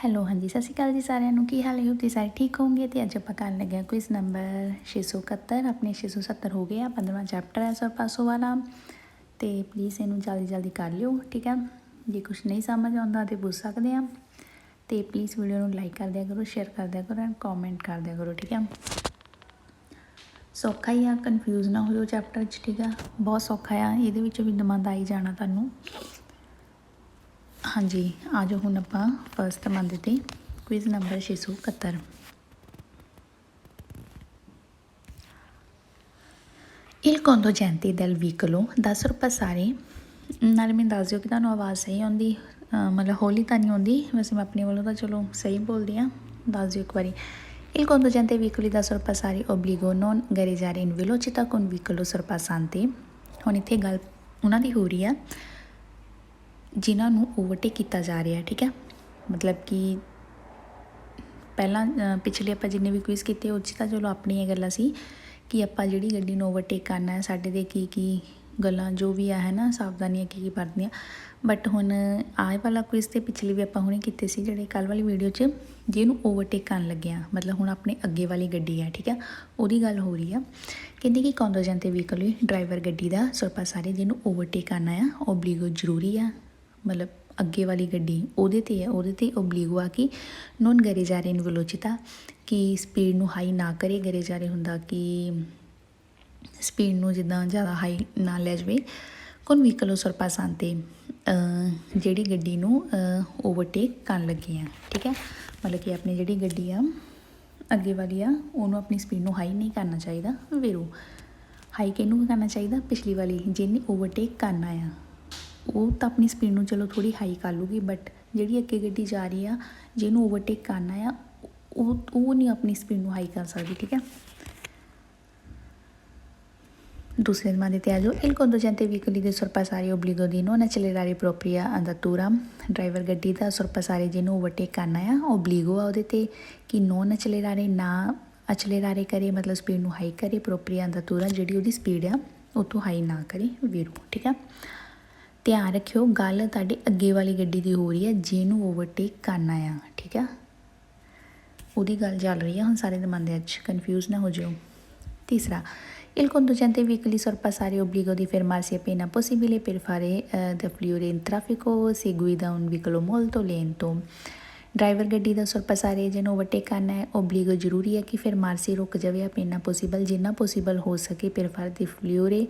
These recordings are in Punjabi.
ਹੈਲੋ ਹਾਂਜੀ ਸਤਿ ਸ਼੍ਰੀ ਅਕਾਲ ਜੀ ਸਾਰਿਆਂ ਨੂੰ। ਕੀ ਹਾਲ ਹੈ? ਤੁਸੀਂ ਸਾਰੇ ਠੀਕ ਹੋਵੋਗੇ। ਤੇ ਅੱਜ ਆਪਾਂ ਕਰਨ ਲੱਗੇ ਹਾਂ ਕੁਇਜ਼ ਨੰਬਰ 671। ਆਪਣੇ 670 ਹੋ ਗਏ ਆ। 15ਵਾਂ ਚੈਪਟਰ ਹੈ ਸਰਪਾਸੋ ਵਾਲਾ। ਤੇ ਪਲੀਜ਼ ਇਹਨੂੰ ਜਲਦੀ ਕਰ ਲਿਓ, ਠੀਕ ਹੈ। ਜੇ ਕੁਛ ਨਹੀਂ ਸਮਝ ਆਉਂਦਾ ਤੇ ਪੁੱਛ ਸਕਦੇ ਆ। ਤੇ ਪਲੀਜ਼ ਵੀਡੀਓ ਨੂੰ ਲਾਈਕ ਕਰ ਦਿਆ ਕਰੋ, ਸ਼ੇਅਰ ਕਰ ਦਿਆ ਕਰੋ ਐਂਡ ਕੌਮੈਂਟ ਕਰ ਦਿਆ ਕਰੋ, ਠੀਕ ਹੈ। ਸੌਖਾ ਹੀ ਆ, ਕਨਫਿਊਜ਼ ਨਾ ਹੋ ਜਾਓ ਚੈਪਟਰ 'ਚ, ਠੀਕ ਆ। ਬਹੁਤ ਸੌਖਾ ਆ, ਇਹਦੇ ਵਿੱਚੋਂ ਵੀ ਦਮਾਂਦ ਆਈ ਜਾਣਾ ਤੁਹਾਨੂੰ। ਹਾਂਜੀ ਆ ਜਾਓ ਹੁਣ ਆਪਾਂ ਫਸਟ ਮੰਦ ਤੇ quiz number 671। Il conducente del veicolo da sorpassare ਨਾਲ ਮੈਨੂੰ ਦੱਸ ਦਿਓ ਕਿ ਤੁਹਾਨੂੰ ਆਵਾਜ਼ ਸਹੀ ਆਉਂਦੀ, ਮਤਲਬ ਹੌਲੀ ਤਾਂ ਨਹੀਂ ਆਉਂਦੀ। ਵੈਸੇ ਮੈਂ ਆਪਣੇ ਵੱਲੋਂ ਤਾਂ ਚਲੋ ਸਹੀ ਬੋਲਦੀ ਹਾਂ, ਦੱਸ ਦਿਓ ਇੱਕ ਵਾਰੀ। Il conducente veicoli da sorpassare obbligo non gareggiare in velocità con veicolo sorpassante। ਹੁਣ ਇੱਥੇ ਗੱਲ ਉਹਨਾਂ ਦੀ ਹੋ ਰਹੀ ਆ ਜਿਨ੍ਹਾਂ ਨੂੰ ਓਵਰਟੇਕ ਕੀਤਾ ਜਾ ਰਿਹਾ, ਠੀਕ ਹੈ। ਮਤਲਬ ਕਿ ਪਹਿਲਾਂ ਪਿਛਲੇ ਆਪਾਂ ਜਿੰਨੇ ਵੀ ਕੁਇਜ਼ ਕੀਤੇ ਉਹ 'ਚ ਤਾਂ ਚਲੋ ਆਪਣੀਆਂ ਗੱਲਾਂ ਸੀ ਕਿ ਆਪਾਂ ਜਿਹੜੀ ਗੱਡੀ ਨੂੰ ਓਵਰਟੇਕ ਕਰਨਾ ਹੈ, ਸਾਡੇ ਦੇ ਕੀ ਗੱਲਾਂ ਜੋ ਵੀ ਆ ਹੈ ਨਾ, ਸਾਵਧਾਨੀਆਂ ਕੀ ਵਰਤਣੀਆਂ। ਬਟ ਹੁਣ ਆਹ ਵਾਲਾ ਕੁਇਜ਼ ਤੇ ਪਿਛਲੇ ਵੀ ਆਪਾਂ ਹੁਣੇ ਕੀਤੇ ਸੀ ਜਿਹੜੇ ਕੱਲ੍ਹ ਵਾਲੀ ਵੀਡੀਓ 'ਚ, ਜਿਹਨੂੰ ਓਵਰਟੇਕ ਕਰਨ ਲੱਗੇ ਆ, ਮਤਲਬ ਹੁਣ ਆਪਣੇ ਅੱਗੇ ਵਾਲੀ ਗੱਡੀ ਹੈ, ਠੀਕ ਹੈ, ਉਹਦੀ ਗੱਲ ਹੋ ਰਹੀ ਆ। ਕਹਿੰਦੇ ਕਿ conducente veicoli ਡਰਾਈਵਰ ਗੱਡੀ ਦਾ sorpassare ਜਿਹਨੂੰ ਓਵਰਟੇਕ ਕਰਨਾ ਆ, ਓਬਲੀਗੋ ਜ਼ਰੂਰੀ ਆ। ਮਤਲਬ ਅੱਗੇ ਵਾਲੀ ਗੱਡੀ ਉਹਦੇ 'ਤੇ ਹੈ, ਉਹਦੇ 'ਤੇ ਓਬਲੀਗੋ ਆ ਕਿ ਨੋਨ gareggiare in velocità ਕਿ ਸਪੀਡ ਨੂੰ ਹਾਈ ਨਾ ਕਰੇ। gareggiare ਹੁੰਦਾ ਕਿ ਸਪੀਡ ਨੂੰ ਜਿੱਦਾਂ ਜ਼ਿਆਦਾ ਹਾਈ ਨਾ ਲੈ ਜਾਵੇ। con veicolo sorpassante ਜਿਹੜੀ ਗੱਡੀ ਨੂੰ ਓਵਰਟੇਕ ਕਰਨ ਲੱਗੇ ਆ, ਠੀਕ ਹੈ। ਮਤਲਬ ਕਿ ਆਪਣੀ ਜਿਹੜੀ ਗੱਡੀ ਆ ਅੱਗੇ ਵਾਲੀ ਆ ਉਹਨੂੰ ਆਪਣੀ ਸਪੀਡ ਨੂੰ ਹਾਈ ਨਹੀਂ ਕਰਨਾ ਚਾਹੀਦਾ। ਵੇਰੋ ਹਾਈ ਕਿਹਨੂੰ ਕਰਨਾ ਚਾਹੀਦਾ? ਪਿਛਲੀ ਵਾਲੀ ਜਿਹਨੇ ਓਵਰਟੇਕ ਕਰਨਾ ਆ ਉਹ ਤਾਂ ਆਪਣੀ ਸਪੀਡ ਨੂੰ ਚਲੋ ਥੋੜ੍ਹੀ ਹਾਈ ਕਰ ਲੂਗੀ, ਬਟ ਜਿਹੜੀ ਅੱਗੇ ਗੱਡੀ ਜਾ ਰਹੀ ਆ ਜਿਹਨੂੰ ਓਵਰਟੇਕ ਕਰਨਾ ਆ ਉਹ ਨਹੀਂ ਆਪਣੀ ਸਪੀਡ ਨੂੰ ਹਾਈ ਕਰ ਸਕਦੀ, ਠੀਕ ਹੈ। ਦੂਸਰੇ ਜ਼ਮਾਨੇ 'ਤੇ ਆ ਜਾਓ। Il conducente veicoli di sorpassare obbligo di non accelerare propria andatura driver ਗੱਡੀ ਦਾ sorpassare ਜਿਹਨੂੰ ਓਵਰਟੇਕ ਕਰਨਾ ਆ ਓਬਲੀਗੋ ਆ ਉਹਦੇ 'ਤੇ ਕਿ ਨੋਨ accelerare ਨਾ accelerare ਕਰੇ, ਮਤਲਬ ਸਪੀਡ ਨੂੰ ਹਾਈ ਕਰੇ। propria andatura ਜਿਹੜੀ ਉਹਦੀ ਸਪੀਡ ਆ ਉਹ ਤੋਂ ਹਾਈ ਨਾ ਕਰੇ, ਵੀਰੋ, ਠੀਕ ਆ। ਧਿਆਨ ਰੱਖਿਓ ਗੱਲ ਤੁਹਾਡੇ ਅੱਗੇ ਵਾਲੀ ਗੱਡੀ ਦੀ ਹੋ ਰਹੀ ਹੈ ਜਿਹਨੂੰ ਓਵਰਟੇਕ ਕਰਨਾ ਆ, ਠੀਕ ਆ। ਉਹਦੀ ਗੱਲ ਚੱਲ ਰਹੀ ਆ ਹੁਣ ਸਾਰੇ ਜ਼ਮਾਨੇ 'ਚ, ਕਨਫਿਊਜ਼ ਨਾ ਹੋ ਜਾਓ। ਤੀਸਰਾ il conducente veicoli sorpassare obbligo di fermarsi appena possibile per fare defluire in traffico se guida un veicolo molto lento। Driver ਗੱਡੀ ਦਾ sorpassare ਜਿਹਨੂੰ ਓਵਰਟੇਕ ਕਰਨਾ ਹੈ ਓਬਲੀਗੋ ਜ਼ਰੂਰੀ ਹੈ ਕਿ fermarsi ਰੁਕ ਜਾਵੇ appena possibile ਜਿੰਨਾ ਪੋਸੀਬਲ ਹੋ ਸਕੇ per fare defluire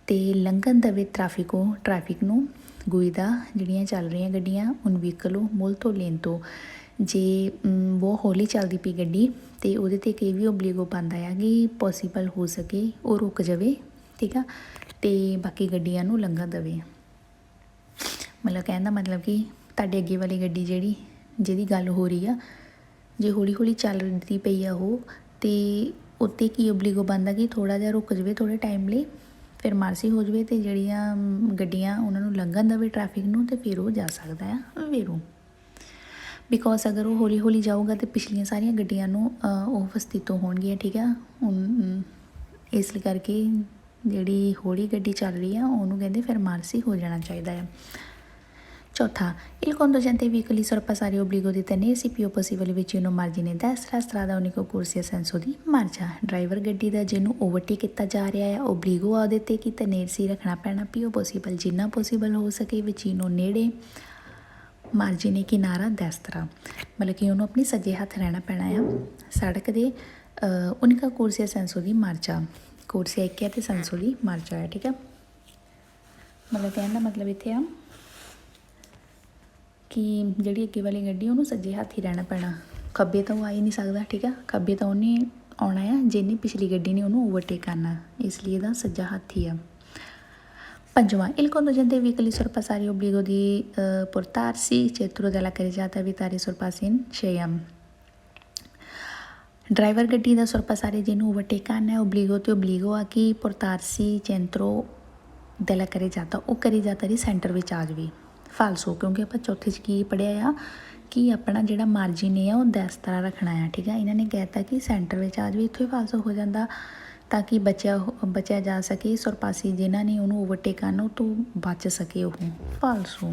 ਅਤੇ ਲੰਘਣ ਦੇਵੇ ਟ੍ਰੈਫਿਕ ਨੂੰ ਗੁਈਦਾ ਜਿਹੜੀਆਂ ਚੱਲ ਰਹੀਆਂ ਗੱਡੀਆਂ un veicolo molto lento ਜੇ ਬਹੁਤ ਹੌਲੀ ਚੱਲਦੀ ਪਈ ਗੱਡੀ ਅਤੇ ਉਹਦੇ 'ਤੇ ਕਈ ਵੀ ਓਬਲੀਗੋ ਪਾਉਂਦਾ ਆ ਕਿ ਪੋਸੀਬਲ ਹੋ ਸਕੇ ਉਹ ਰੁਕ ਜਾਵੇ, ਠੀਕ ਆ, ਅਤੇ ਬਾਕੀ ਗੱਡੀਆਂ ਨੂੰ ਲੰਘਣ ਦੇਵੇ। ਮਤਲਬ ਕਹਿਣ ਦਾ ਮਤਲਬ ਕਿ ਤੁਹਾਡੇ ਅੱਗੇ ਵਾਲੀ ਗੱਡੀ ਜਿਹਦੀ ਗੱਲ ਹੋ ਰਹੀ ਆ, ਜੇ ਹੌਲੀ ਚੱਲਦੀ ਪਈ ਆ ਉਹ, ਅਤੇ ਉੱਤੇ ਕੀ ਓਬਲੀਗੋ ਬਣਦਾ ਕਿ ਥੋੜ੍ਹਾ ਜਿਹਾ ਰੁਕ ਜਾਵੇ ਥੋੜ੍ਹੇ ਟਾਈਮ ਲਈ, ਫਿਰ ਮਾਰਸੀ ਹੋ ਜਾਵੇ ਅਤੇ ਜਿਹੜੀਆਂ ਗੱਡੀਆਂ ਉਹਨਾਂ ਨੂੰ ਲੰਘਣ ਦੇਵੇ ਟ੍ਰੈਫਿਕ ਨੂੰ, ਅਤੇ ਫਿਰ ਉਹ ਜਾ ਸਕਦਾ ਆ ਵੇਰੋ। ਬਿਕੋਜ਼ ਅਗਰ ਉਹ ਹੌਲੀ ਜਾਊਗਾ ਤਾਂ ਪਿਛਲੀਆਂ ਸਾਰੀਆਂ ਗੱਡੀਆਂ ਨੂੰ ਉਹ ਵਸਤੀਤੋਂ ਹੋਣਗੀਆਂ, ਠੀਕ ਆ। ਹੁਣ ਇਸ ਲਈ ਕਰਕੇ ਜਿਹੜੀ ਹੌਲੀ ਗੱਡੀ ਚੱਲ ਰਹੀ ਆ ਉਹਨੂੰ ਕਹਿੰਦੇ ਫਿਰ ਮਾਰਸੀ ਹੋ ਜਾਣਾ ਚਾਹੀਦਾ ਆ। ਚੌਥਾ il conducente veicoli sorpassare obbligo di tenersi più possibile vicino margine destra strada unico corsia senso di marcia। Driver ਗੱਡੀ ਦਾ ਜਿਹਨੂੰ ਓਵਰਟੇਕ ਕੀਤਾ ਜਾ ਰਿਹਾ ਆ ਓਬਲੀਗੋ ਆ ਉਹਦੇ 'ਤੇ ਕਿ tenersi ਰੱਖਣਾ ਪੈਣਾ più possibile ਜਿੰਨਾ ਪੋਸੀਬਲ ਹੋ ਸਕੇ vicino ਨੇੜੇ, ਮਾਰਜੀਨੇ ਕਿਨਾਰਾ ਦੈਸਤਰਾ ਮਤਲਬ ਕਿ ਉਹਨੂੰ ਆਪਣੀ ਸੱਜੇ ਹੱਥ ਰਹਿਣਾ ਪੈਣਾ ਆ ਸੜਕ ਦੇ। ਉਨਿਕਾ ਕੋਰਸੀਆ ਸੈਂਸੋ ਦੀ ਮਾਰਚਾ, ਕੋਰਸੀਆ ਇੱਕ ਹੈ ਅਤੇ ਸੈਂਸੋ ਦੀ ਮਾਰਚਾ ਹੈ, ਠੀਕ ਹੈ। ਮਤਲਬ ਕਹਿਣ ਦਾ ਮਤਲਬ ਇੱਥੇ ਆ ਕਿ ਜਿਹੜੀ ਅੱਗੇ ਵਾਲੀ ਗੱਡੀ ਉਹਨੂੰ ਸੱਜੇ ਹੱਥ ਹੀ ਰਹਿਣਾ ਪੈਣਾ, ਖੱਬੇ ਤਾਂ ਉਹ ਆ ਹੀ ਨਹੀਂ ਸਕਦਾ, ਠੀਕ ਆ। ਖੱਬੇ ਤਾਂ ਉਹਨੇ ਆਉਣਾ ਆ ਜਿਹਨੇ ਪਿਛਲੀ ਗੱਡੀ ਨੇ ਉਹਨੂੰ ਓਵਰਟੇਕ ਕਰਨਾ, ਇਸ ਲਈ ਇਹਦਾ ਸੱਜਾ ਹੱਥ ਹੀ ਆ। ਪੰਜਵਾਂ il conducente veicoli sorpassare obbligo di portarsi centro della carreggiata evitare sorpassi in scena। Driver ਗੱਡੀ ਦਾ sorpassare ਜਿਹਨੂੰ ਓਵਰਟੇਕ ਕਰਨਾ ਹੈ ਓਬਲੀਗੋ ਅਤੇ ਓਬਲੀਗੋ ਆ ਕਿ portarsi centro della carreggiata ਉਹ carreggiata ਦੀ ਸੈਂਟਰ ਵਿੱਚ ਆ ਜਾਵੇ। ਫਾਲਸੋ ਕਿਉਂਕਿ ਆਪਾਂ ਚੌਥੇ 'ਚ ਕੀ ਪੜ੍ਹਿਆ ਆ ਕਿ ਆਪਣਾ ਜਿਹੜਾ ਮਾਰਜਿਨ ਹੈ ਉਹ ਦੈਸਤਰਾ ਰੱਖਣਾ ਆ, ਠੀਕ ਆ। ਇਹਨਾਂ ਨੇ ਕਹਿ ਦਿੱਤਾ ਕਿ ਸੈਂਟਰ ਵਿੱਚ ਆ ਜਾਵੇ, ਇੱਥੋਂ ਹੀ ਫਾਲਸੋ ਹੋ ਜਾਂਦਾ ਤਾਂ ਕਿ ਬਚਿਆ ਜਾ ਸਕੇ sorpassi ਜਿਨ੍ਹਾਂ ਨੇ ਉਹਨੂੰ ਓਵਰਟੇਕ ਕਰਨਾ ਉਹ ਤੋਂ ਬਚ ਸਕੇ ਉਹ। ਫਾਲਸੋ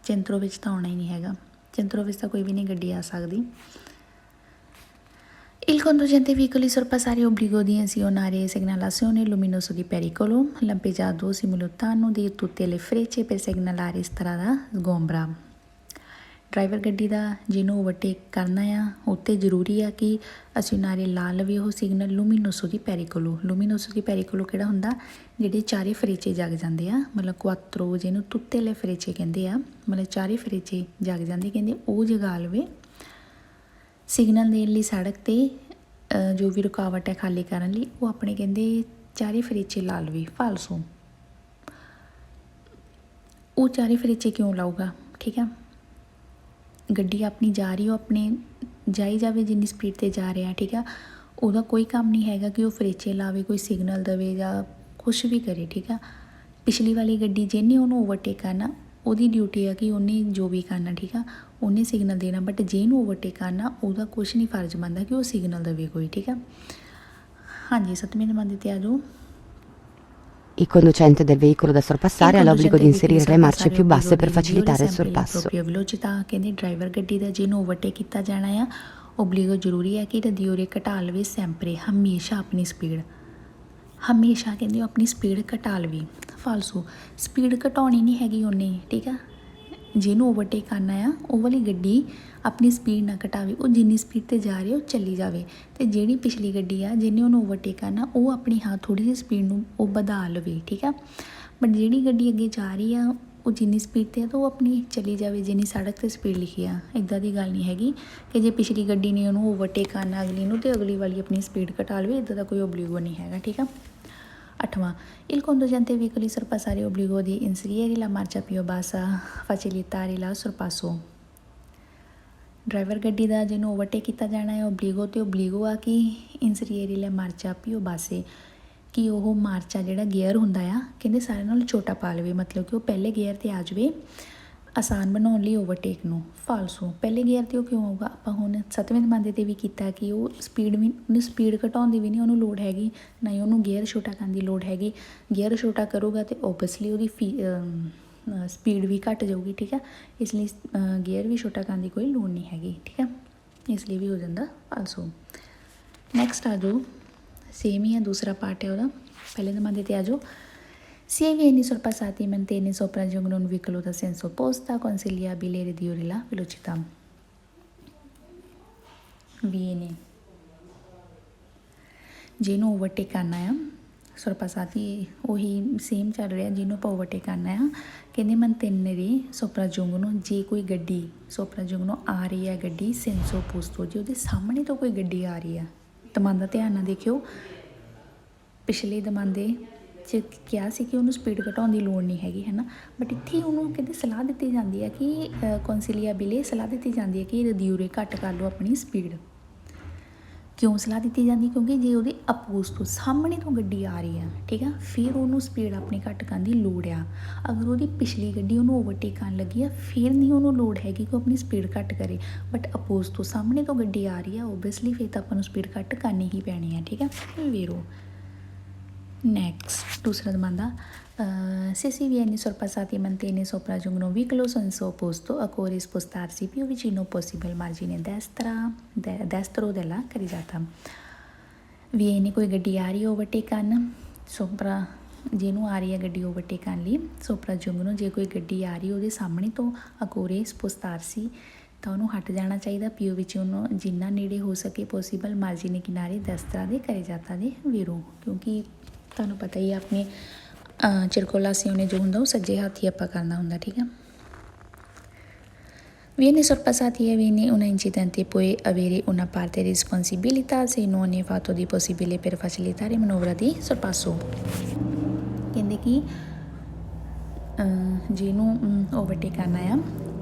ਚੈਂਤਰੋ ਵਿੱਚ ਤਾਂ ਆਉਣਾ ਹੀ ਨਹੀਂ ਹੈਗਾ, centro vista कोई भी नहीं गड्डी आ सकती। Il conducente veicoli sorpassare obbligo di azionare segnalazione luminoso di pericolo, lampeggiato simultaneo di tutte le frecce per segnalare strada sgombra। Driver ਗੱਡੀ ਦਾ ਜਿਹਨੂੰ ਓਵਰਟੇਕ ਕਰਨਾ ਆ ਉੱਤੇ ਜ਼ਰੂਰੀ ਆ ਕਿ ਅਸੀਂ ਨਾਰੇ ਲਾ ਲਵੇ ਉਹ ਸਿਗਨਲ ਲੂਮੀਨੋਸੋ ਦੀ ਪੈਰੀਕੋਲੋ। ਲੂਮੀਨੋਸੋ ਦੀ ਪੈਰੀਕੋਲੋ ਕਿਹੜਾ ਹੁੰਦਾ, ਜਿਹੜੇ ਚਾਰੇ ਫਰੇਚੇ ਜਗ ਜਾਂਦੇ ਆ, ਮਤਲਬ ਕੁਆਤਰੋ ਜਿਹਨੂੰ ਤੁੱਤੇ ਲੈ ਫਰੇਚੇ ਕਹਿੰਦੇ ਆ, ਮਤਲਬ ਚਾਰੇ ਫਰੇਚੇ ਜਗ ਜਾਂਦੇ, ਕਹਿੰਦੇ ਉਹ ਜਗਾ ਲਵੇ ਸਿਗਨਲ ਦੇਣ ਲਈ ਸੜਕ 'ਤੇ ਜੋ ਵੀ ਰੁਕਾਵਟ ਹੈ ਖਾਲੀ ਕਰਨ ਲਈ, ਉਹ ਆਪਣੇ ਕਹਿੰਦੇ ਚਾਰੇ ਫਰੇਚੇ ਲਾ ਲਵੇ ਫਾਲਸੋ। ਉਹ ਚਾਰੇ ਫਰੇਚੇ ਕਿਉਂ ਲਾਊਗਾ, ਠੀਕ ਆ, ਗੱਡੀ ਆਪਣੀ ਜਾ ਰਹੀ, ਉਹ ਆਪਣੇ ਜਾਈ ਜਾਵੇ ਜਿੰਨੀ ਸਪੀਡ 'ਤੇ ਜਾ ਰਿਹਾ, ਠੀਕ ਆ, ਉਹਦਾ ਕੋਈ ਕੰਮ ਨਹੀਂ ਹੈਗਾ ਕਿ ਉਹ ਫਰੇਚੇ ਲਾਵੇ, ਕੋਈ ਸਿਗਨਲ ਦੇਵੇ ਜਾਂ ਕੁਛ ਵੀ ਕਰੇ, ਠੀਕ ਆ। ਪਿਛਲੀ ਵਾਲੀ ਗੱਡੀ ਜਿਹਨੇ ਉਹਨੂੰ ਓਵਰਟੇਕ ਕਰਨਾ, ਉਹਦੀ ਡਿਊਟੀ ਆ ਕਿ ਉਹਨੇ ਜੋ ਵੀ ਕਰਨਾ, ਠੀਕ ਆ, ਉਹਨੇ ਸਿਗਨਲ ਦੇਣਾ, ਬਟ ਜੇ ਇਹਨੂੰ ਓਵਰਟੇਕ ਕਰਨਾ ਉਹਦਾ ਕੁਛ ਨਹੀਂ ਫਰਜ਼ ਬਣਦਾ ਕਿ ਉਹ ਸਿਗਨਲ ਦੇਵੇ ਕੋਈ, ਠੀਕ ਆ। ਹਾਂਜੀ, 7ਵੇਂ ਨੰਬਰ 'ਤੇ ਆ ਜਾਓ। Il conducente del veicolo da sorpassare ha l'obbligo di inserire le marce più basse per facilitare il sorpasso. velocità ਕਹਿੰਦੇ ਡਰਾਈਵਰ ਗੱਡੀ ਦਾ ਜਿਹਨੂੰ ਓਵਰਟੇਕ ਕੀਤਾ ਜਾਣਾ ਆ, ਓਬਲੀਗੋ ਜ਼ਰੂਰੀ ਹੈ ਕਿ ਰਦੀਓਰੇ ਘਟਾ ਲਵੇ ਸੈਂਪਰੇ, ਹਮੇਸ਼ਾ ਆਪਣੀ ਸਪੀਡ, ਹਮੇਸ਼ਾ ਕਹਿੰਦੇ ਆਪਣੀ ਸਪੀਡ ਘਟਾ ਲਵੇ ਫਾਲਸੂ। ਸਪੀਡ ਘਟਾਉਣੀ ਨਹੀਂ ਹੈਗੀ ਉਹਨੇ, ਠੀਕ ਆ, ਜਿਹਨੂੰ ਓਵਰਟੇਕ ਕਰਨਾ ਆ ਉਹ ਵਾਲੀ ਗੱਡੀ ਆਪਣੀ ਸਪੀਡ ਨਾ ਘਟਾਵੇ, ਉਹ ਜਿੰਨੀ ਸਪੀਡ 'ਤੇ ਜਾ ਰਹੀ ਉਹ ਚੱਲੀ ਜਾਵੇ। ਅਤੇ ਜਿਹੜੀ ਪਿਛਲੀ ਗੱਡੀ ਆ ਜਿਹਨੇ ਉਹਨੂੰ ਓਵਰਟੇਕ ਕਰਨਾ, ਉਹ ਆਪਣੀ ਥੋੜ੍ਹੀ ਜਿਹੀ ਸਪੀਡ ਨੂੰ ਉਹ ਵਧਾ ਲਵੇ, ਠੀਕ ਆ। ਬਟ ਜਿਹੜੀ ਗੱਡੀ ਅੱਗੇ ਜਾ ਰਹੀ ਆ ਉਹ ਜਿੰਨੀ ਸਪੀਡ 'ਤੇ ਆ ਤਾਂ ਉਹ ਆਪਣੀ ਚੱਲੀ ਜਾਵੇ ਜਿੰਨੀ ਸੜਕ 'ਤੇ ਸਪੀਡ ਲਿਖੀ ਆ। ਇੱਦਾਂ ਦੀ ਗੱਲ ਨਹੀਂ ਹੈਗੀ ਕਿ ਜੇ ਪਿਛਲੀ ਗੱਡੀ ਨੇ ਉਹਨੂੰ ਓਵਰਟੇਕ ਕਰਨਾ ਅਗਲੀ ਨੂੰ ਅਤੇ ਅਗਲੀ ਵਾਲੀ ਆਪਣੀ ਸਪੀਡ ਘਟਾ ਲਵੇ, ਇੱਦਾਂ ਦਾ ਕੋਈ ਓਬਲੀਗੋ ਨਹੀਂ ਹੈਗਾ, ਠੀਕ ਆ। 8ਵਾਂ, il conducente veicoli sorpassare obbligo di inserire la marcia più bassa facilitare la sorpasso। Driver ਗੱਡੀ ਦਾ ਜਿਹਨੂੰ ਓਵਰਟੇਕ ਕੀਤਾ ਜਾਣਾ ਹੈ ਓਬਲੀਗੋ, ਅਤੇ ਓਬਲੀਗੋ ਆ ਕਿ ਇਨਸਰੀਏਰੀ ਲਾ ਮਾਰਚਾ ਪਿਓ ਬਾਸੇ, ਕਿ ਉਹ ਮਾਰਚਾ ਜਿਹੜਾ ਗੇਅਰ ਹੁੰਦਾ ਆ ਕਹਿੰਦੇ ਸਾਰਿਆਂ ਨਾਲੋਂ ਛੋਟਾ ਪਾ ਲਵੇ, ਮਤਲਬ ਕਿ ਉਹ ਪਹਿਲੇ ਗੇਅਰ 'ਤੇ ਆ ਜਾਵੇ ਆਸਾਨ ਬਣਾਉਣ ਲਈ ਓਵਰਟੇਕ ਨੂੰ ਫਾਲਸੂ। ਪਹਿਲੇ ਗੇਅਰ 'ਤੇ ਉਹ ਕਿਉਂ ਆਊਗਾ, ਆਪਾਂ ਹੁਣ 7ਵੇਂ ਨੰਬਰ 'ਤੇ ਵੀ ਕੀਤਾ ਕਿ ਉਹ ਸਪੀਡ ਵੀ, ਉਹਨੂੰ ਸਪੀਡ ਘਟਾਉਣ ਦੀ ਵੀ ਨਹੀਂ ਉਹਨੂੰ ਲੋੜ ਹੈਗੀ, ਨਾ ਹੀ ਉਹਨੂੰ ਗੇਅਰ ਛੋਟਾ ਕਰਨ ਦੀ ਲੋੜ ਹੈਗੀ। ਗੇਅਰ ਛੋਟਾ ਕਰੂਗਾ ਅਤੇ ਓਬੀਅਸਲੀ ਉਹਦੀ ਸਪੀਡ ਵੀ ਘੱਟ ਜਾਊਗੀ, ਠੀਕ ਆ, ਇਸ ਲਈ ਗੇਅਰ ਵੀ ਛੋਟਾ ਕਰਨ ਦੀ ਕੋਈ ਲੋੜ ਨਹੀਂ ਹੈਗੀ, ਠੀਕ ਆ, ਇਸ ਲਈ ਵੀ ਹੋ ਜਾਂਦਾ ਫਾਲਸੂ। ਨੈਕਸਟ ਆ ਜਾਓ, ਸੇਮ ਹੀ ਆ, ਦੂਸਰਾ ਪਾਰਟ ਹੈ ਉਹਦਾ। ਪਹਿਲੇ ਨੰਬਰ 'ਤੇ ਆ ਜਾਓ। Se vieni sorpassati mantieni sopraggiungono un veicolo da senso opposta consigliabile ridurre la velocità। vieni ਜਿਹਨੂੰ ਓਵਰਟੇਕ ਕਰਨਾ ਆ, sorpassati ਉਹੀ ਸੇਮ ਚੱਲ ਰਿਹਾ, ਜਿਹਨੂੰ ਆਪਾਂ ਓਵਰਟੇਕ ਕਰਨਾ ਆ, ਕਹਿੰਦੇ mantenere sopraggiungono, ਜੇ ਕੋਈ ਗੱਡੀ sopraggiungono ਆ ਰਹੀ ਹੈ ਗੱਡੀ senso opposto, ਜੇ ਉਹਦੇ ਸਾਹਮਣੇ ਤੋਂ ਕੋਈ ਗੱਡੀ ਆ ਰਹੀ ਆ, ਦਮਾਂਦਾ ਧਿਆਨ ਨਾਲ ਦੇਖਿਓ, ਪਿਛਲੇ ਦਮਾਂਦੇ 'ਚ ਕਿਹਾ ਸੀ ਕਿ ਉਹਨੂੰ ਸਪੀਡ ਘਟਾਉਣ ਦੀ ਲੋੜ ਨਹੀਂ ਹੈਗੀ, ਹੈ ਨਾ, ਬਟ ਇੱਥੇ ਉਹਨੂੰ ਕਹਿੰਦੇ ਸਲਾਹ ਦਿੱਤੀ ਜਾਂਦੀ ਹੈ ਕਿ ਕੌਂਸਿਲੀਆਬਿਲੇ ਸਲਾਹ ਦਿੱਤੀ ਜਾਂਦੀ ਹੈ ਕਿ ਰਦੀਊਰੇ ਘੱਟ ਕਰ ਲਓ ਆਪਣੀ ਸਪੀਡ। ਕਿਉਂ ਸਲਾਹ ਦਿੱਤੀ ਜਾਂਦੀ, ਕਿਉਂਕਿ ਜੇ ਉਹਦੇ ਅਪੋਜ਼ ਤੋਂ ਸਾਹਮਣੇ ਤੋਂ ਗੱਡੀ ਆ ਰਹੀ ਆ, ਠੀਕ ਆ, ਫਿਰ ਉਹਨੂੰ ਸਪੀਡ ਆਪਣੀ ਘੱਟ ਕਰਨ ਦੀ ਲੋੜ ਆ। ਅਗਰ ਉਹਦੀ ਪਿਛਲੀ ਗੱਡੀ ਉਹਨੂੰ ਓਵਰਟੇਕ ਕਰਨ ਲੱਗੀ ਆ, ਫਿਰ ਨਹੀਂ ਉਹਨੂੰ ਲੋੜ ਹੈਗੀ ਕਿ ਉਹ ਆਪਣੀ ਸਪੀਡ ਘੱਟ ਕਰੇ, ਬਟ ਅਪੋਜ਼ ਤੋਂ ਸਾਹਮਣੇ ਤੋਂ ਗੱਡੀ ਆ ਰਹੀ ਆ, ਓਬੀਅਸਲੀ ਫਿਰ ਤਾਂ ਆਪਾਂ ਨੂੰ ਸਪੀਡ ਘੱਟ ਕਰਨੀ ਹੀ ਪੈਣੀ ਆ, ਠੀਕ ਆ, ਵੇਰੋ। Next, ਦੂਸਰਾ ਦਮਾਂਦਾ, se si viene sorpassati mantiene sopraggiungono un veicolo senso opposto occorre spostarsi più vicino possibile al margine destro della carreggiata। viene ਕੋਈ ਗੱਡੀ ਆ ਰਹੀ ਓਵਰਟੇਕ ਕਰਨ, ਸੋਪਰਾ ਜਿਹਨੂੰ ਆ ਰਹੀ ਹੈ ਗੱਡੀ ਓਵਰਟੇਕ ਕਰਨ ਲਈ, sopraggiungono ਜੇ ਕੋਈ ਗੱਡੀ ਆ ਰਹੀ ਉਹਦੇ ਸਾਹਮਣੇ ਤੋਂ occorre spostarsi ਤਾਂ ਉਹਨੂੰ ਹਟ ਜਾਣਾ ਚਾਹੀਦਾ, ਪਿਓ ਵਿੱਚ ਉਹਨੂੰ ਜਿੰਨਾ ਨੇੜੇ ਹੋ ਸਕੇ ਪੋਸੀਬਲ ਮਾਰਜੀਨੇ ਕਿਨਾਰੇ ਦਸਤਰਾ ਦੇ carreggiata ਦੇ ਵੇਰੋ, ਕਿਉਂਕਿ ਤੁਹਾਨੂੰ ਪਤਾ ਹੀ ਆਪਣੇ ਚਿਰਕੋਲਾਸੀਓਨੇ ਜੋ ਹੁੰਦਾ ਉਹ ਸੱਜੇ ਹੱਥ ਹੀ ਆਪਾਂ ਕਰਨਾ ਹੁੰਦਾ, ਠੀਕ ਆ। viene sorpassati e viene un incidente puoi avere una parte di responsabilità se non è fatto di possibile per facilitare manovra di sorpasso। ਕਹਿੰਦੇ ਕਿ ਜਿਹਨੂੰ ਓਵਰਟੇਕ ਕਰਨਾ ਆ,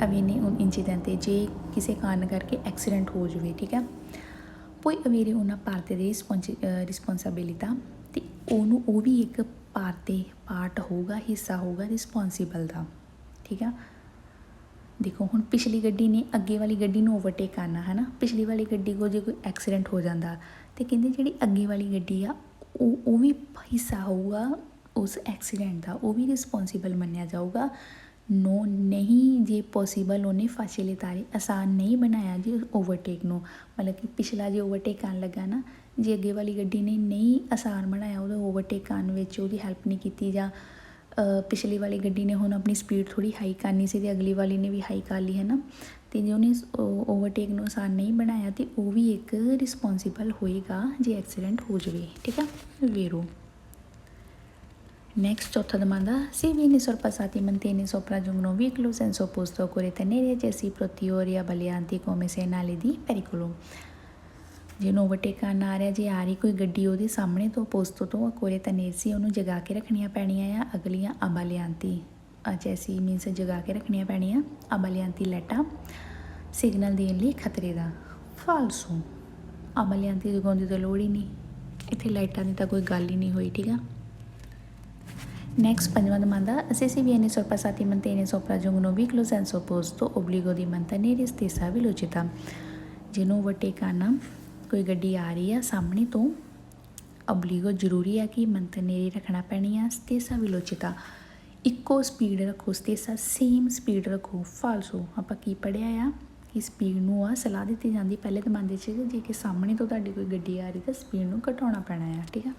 avviene un incidente ਜੇ ਕਿਸੇ ਕਾਰਨ ਕਰਕੇ ਐਕਸੀਡੈਂਟ ਹੋ ਜਾਵੇ, ਠੀਕ ਆ, poi avere una parte di responsabilità, ਅਤੇ ਉਹਨੂੰ ਉਹ ਵੀ ਇੱਕ ਪਾਰਟ ਹੋਊਗਾ, ਹਿੱਸਾ ਹੋਊਗਾ ਰਿਸਪੋਂਸੀਬਲ ਦਾ, ਠੀਕ ਆ। ਦੇਖੋ ਹੁਣ ਪਿਛਲੀ ਗੱਡੀ ਨੇ ਅੱਗੇ ਵਾਲੀ ਗੱਡੀ ਨੂੰ ਓਵਰਟੇਕ ਕਰਨਾ, ਹੈ ਨਾ, ਪਿਛਲੀ ਵਾਲੀ ਗੱਡੀ ਕੋਲ ਜੇ ਕੋਈ ਐਕਸੀਡੈਂਟ ਹੋ ਜਾਂਦਾ ਅਤੇ ਕਹਿੰਦੇ ਜਿਹੜੀ ਅੱਗੇ ਵਾਲੀ ਗੱਡੀ ਆ ਉਹ ਵੀ ਹਿੱਸਾ ਹੋਊਗਾ ਉਸ ਐਕਸੀਡੈਂਟ ਦਾ, ਉਹ ਵੀ ਰਿਸਪੋਂਸੀਬਲ ਮੰਨਿਆ ਜਾਊਗਾ ਨੋ ਨਹੀਂ ਜੇ ਪੋਸੀਬਲ ਉਹਨੇ ਫੈਸਿਲਿਟਾਰੀ ਆਸਾਨ ਨਹੀਂ ਬਣਾਇਆ ਜੀ ਓਵਰਟੇਕ ਨੂੰ, ਮਤਲਬ ਕਿ ਪਿਛਲਾ ਜੇ ਓਵਰਟੇਕ ਕਰਨ ਲੱਗਾ ਨਾ, ਜੇ ਅੱਗੇ ਵਾਲੀ ਗੱਡੀ ਨੇ ਨਹੀਂ ਆਸਾਨ ਬਣਾਇਆ ਉਹਦਾ ਓਵਰਟੇਕ ਕਰਨ ਵਿੱਚ, ਉਹਦੀ ਹੈਲਪ ਨਹੀਂ ਕੀਤੀ, ਜਾਂ ਪਿਛਲੀ ਵਾਲੀ ਗੱਡੀ ਨੇ ਹੁਣ ਆਪਣੀ ਸਪੀਡ ਥੋੜ੍ਹੀ ਹਾਈ ਕਰਨੀ ਸੀ ਅਤੇ ਅਗਲੀ ਵਾਲੀ ਨੇ ਵੀ ਹਾਈ ਕਰ ਲਈ ਹੈ ਨਾ, ਅਤੇ ਜੇ ਉਹਨੇ ਓਵਰਟੇਕ ਨੂੰ ਆਸਾਨ ਨਹੀਂ ਬਣਾਇਆ ਤਾਂ ਉਹ ਵੀ ਇੱਕ ਰਿਸਪੋਂਸੀਬਲ ਹੋਏਗਾ ਜੇ ਐਕਸੀਡੈਂਟ ਹੋ ਜਾਵੇ, ਠੀਕ ਆ ਵੇਰੋ। Next, chauथा demanda, si viene sorpassati mantiene sopraggiungono veicoli senza opposto occorre tenere accesi protiori abbaglianti come segnali di pericolo। ਜਿਹਨੂੰ ਓਵਰਟੇਕ ਕਰਨ ਆ ਰਿਹਾ, ਜੇ ਆ ਰਹੀ ਕੋਈ ਗੱਡੀ ਉਹਦੇ ਸਾਹਮਣੇ ਤੋਂ ਪੋਸਟੋ ਤੋਂ ਕੋਰੇ ਤਨੇਰਸੀ, ਉਹਨੂੰ ਜਗਾ ਕੇ ਰੱਖਣੀਆਂ ਪੈਣੀਆਂ ਆ ਅਗਲੀਆਂ ਅਬਾਲਿਆਂਤੀ ਅਚੈਸੀ ਮੀਨਸ ਜਗਾ ਕੇ ਰੱਖਣੀਆਂ ਪੈਣੀਆਂ ਅਬਾਲਿਆਂਤੀ ਲਾਈਟਾਂ ਸਿਗਨਲ ਦੇਣ ਲਈ ਖਤਰੇ ਦਾ। ਫਾਲਸੋ, ਅਬਾਲਿਆਂਤੀ ਜਗਾਉਣ ਦੀ ਤਾਂ ਲੋੜ ਹੀ ਨਹੀਂ, ਇੱਥੇ ਲਾਈਟਾਂ ਦੀ ਤਾਂ ਕੋਈ ਗੱਲ ਹੀ ਨਹੀਂ ਹੋਈ, ਠੀਕ ਆ। Next, ਪੰਜਵਾਂ demanda, se si viene sorpassati mantiene sopraggiungono veicoli senza opposto obbligo di mantenere stessa velocità। ਜਿਹਨੂੰ ਓਵਰਟੇਕ ਕਰਨਾ, ਕੋਈ ਗੱਡੀ ਆ ਰਹੀ ਆ ਸਾਹਮਣੇ ਤੋਂ, ਓਬਲੀਗੋ ਜ਼ਰੂਰੀ ਆ ਕਿ ਮੰਤਨੇਰੀ ਰੱਖਣਾ ਪੈਣੀ ਆ ਸਟੇਸਾ ਵਿਲੋਚਿਤਾ, ਇੱਕੋ ਸਪੀਡ ਰੱਖੋ, ਸਟੇਸਾ ਸੇਮ ਸਪੀਡ ਰੱਖੋ। ਫਾਲਸੋ, ਆਪਾਂ ਕੀ ਪੜ੍ਹਿਆ ਆ ਕਿ ਸਪੀਡ ਨੂੰ ਆ ਸਲਾਹ ਦਿੱਤੀ ਜਾਂਦੀ ਪਹਿਲੇ ਜ਼ਮਾਨੇ 'ਚ, ਜੇ ਕਿ ਸਾਹਮਣੇ ਤੋਂ ਤੁਹਾਡੀ ਕੋਈ ਗੱਡੀ ਆ ਰਹੀ ਤਾਂ ਸਪੀਡ ਨੂੰ ਘਟਾਉਣਾ ਪੈਣਾ ਆ, ਠੀਕ ਆ।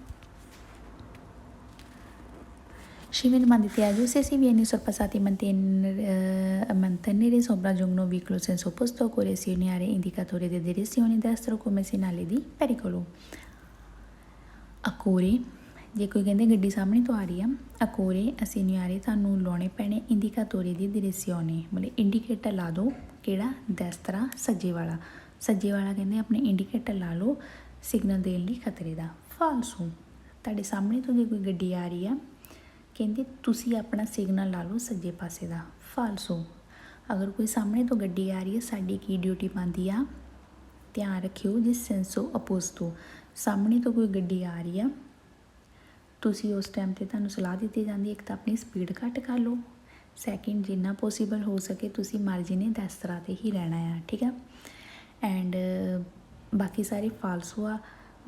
Sciveni demande Tiago, se si viene sorpassati mantenere sopraggiungono veicolo senza opposto occorre segnare indicatore di direzione destro come segnale di pericolo। ਅਕੋਰੇ, ਜੇ ਕੋਈ ਕਹਿੰਦੇ ਗੱਡੀ ਸਾਹਮਣੇ ਤੋਂ ਆ ਰਹੀ ਆ, ਅਕੋਰੇ ਅਸੀਂ ਨਿਆਰੇ ਤੁਹਾਨੂੰ ਲਾਉਣੇ ਪੈਣੇ ਇੰਡੀਕਾਟੋਰੇ ਦੀ ਡਿਰੈਸਿਓਨੇ, ਮਤਲਬ ਇੰਡੀਕੇਟਰ ਲਾ ਦਿਓ, ਕਿਹੜਾ ਦੈਸਤਰਾ ਸੱਜੇ ਵਾਲਾ, ਸੱਜੇ ਵਾਲਾ ਕਹਿੰਦੇ ਆਪਣੇ ਇੰਡੀਕੇਟਰ ਲਾ ਲਓ ਸਿਗਨਲ ਦੇਣ ਲਈ ਖਤਰੇ ਦਾ। ਫਾਲਸੋ, ਤੁਹਾਡੇ ਸਾਹਮਣੇ ਤੋਂ ਜੇ ਕੋਈ ਗੱਡੀ ਆ ਰਹੀ ਆ, ਕਹਿੰਦੇ ਤੁਸੀਂ ਆਪਣਾ ਸਿਗਨਲ ਲਾ ਲਓ ਸੱਜੇ ਪਾਸੇ ਦਾ। ਫਾਲਸੋ, ਅਗਰ ਕੋਈ ਸਾਹਮਣੇ ਤੋਂ ਗੱਡੀ ਆ ਰਹੀ ਹੈ, ਸਾਡੀ ਕੀ ਡਿਊਟੀ ਬਣਦੀ ਆ, ਧਿਆਨ ਰੱਖਿਓ ਜੇ ਸੈਂਸੋ ਅਪੋਸਟੋ ਸਾਹਮਣੇ ਤੋਂ ਕੋਈ ਗੱਡੀ ਆ ਰਹੀ ਆ, ਤੁਸੀਂ ਉਸ ਟਾਈਮ 'ਤੇ ਤੁਹਾਨੂੰ ਸਲਾਹ ਦਿੱਤੀ ਜਾਂਦੀ ਇੱਕ ਤਾਂ ਆਪਣੀ ਸਪੀਡ ਘੱਟ ਕਰ ਲਓ, ਸੈਕਿੰਡ ਜਿੰਨਾ ਪੋਸੀਬਲ ਹੋ ਸਕੇ ਤੁਸੀਂ ਮਾਰਜਿਨ ਦਸ ਤਰ੍ਹਾਂ 'ਤੇ ਹੀ ਰਹਿਣਾ ਆ, ਠੀਕ ਆ। ਐਂਡ ਬਾਕੀ ਸਾਰੇ ਫਾਲਸੋ ਆ,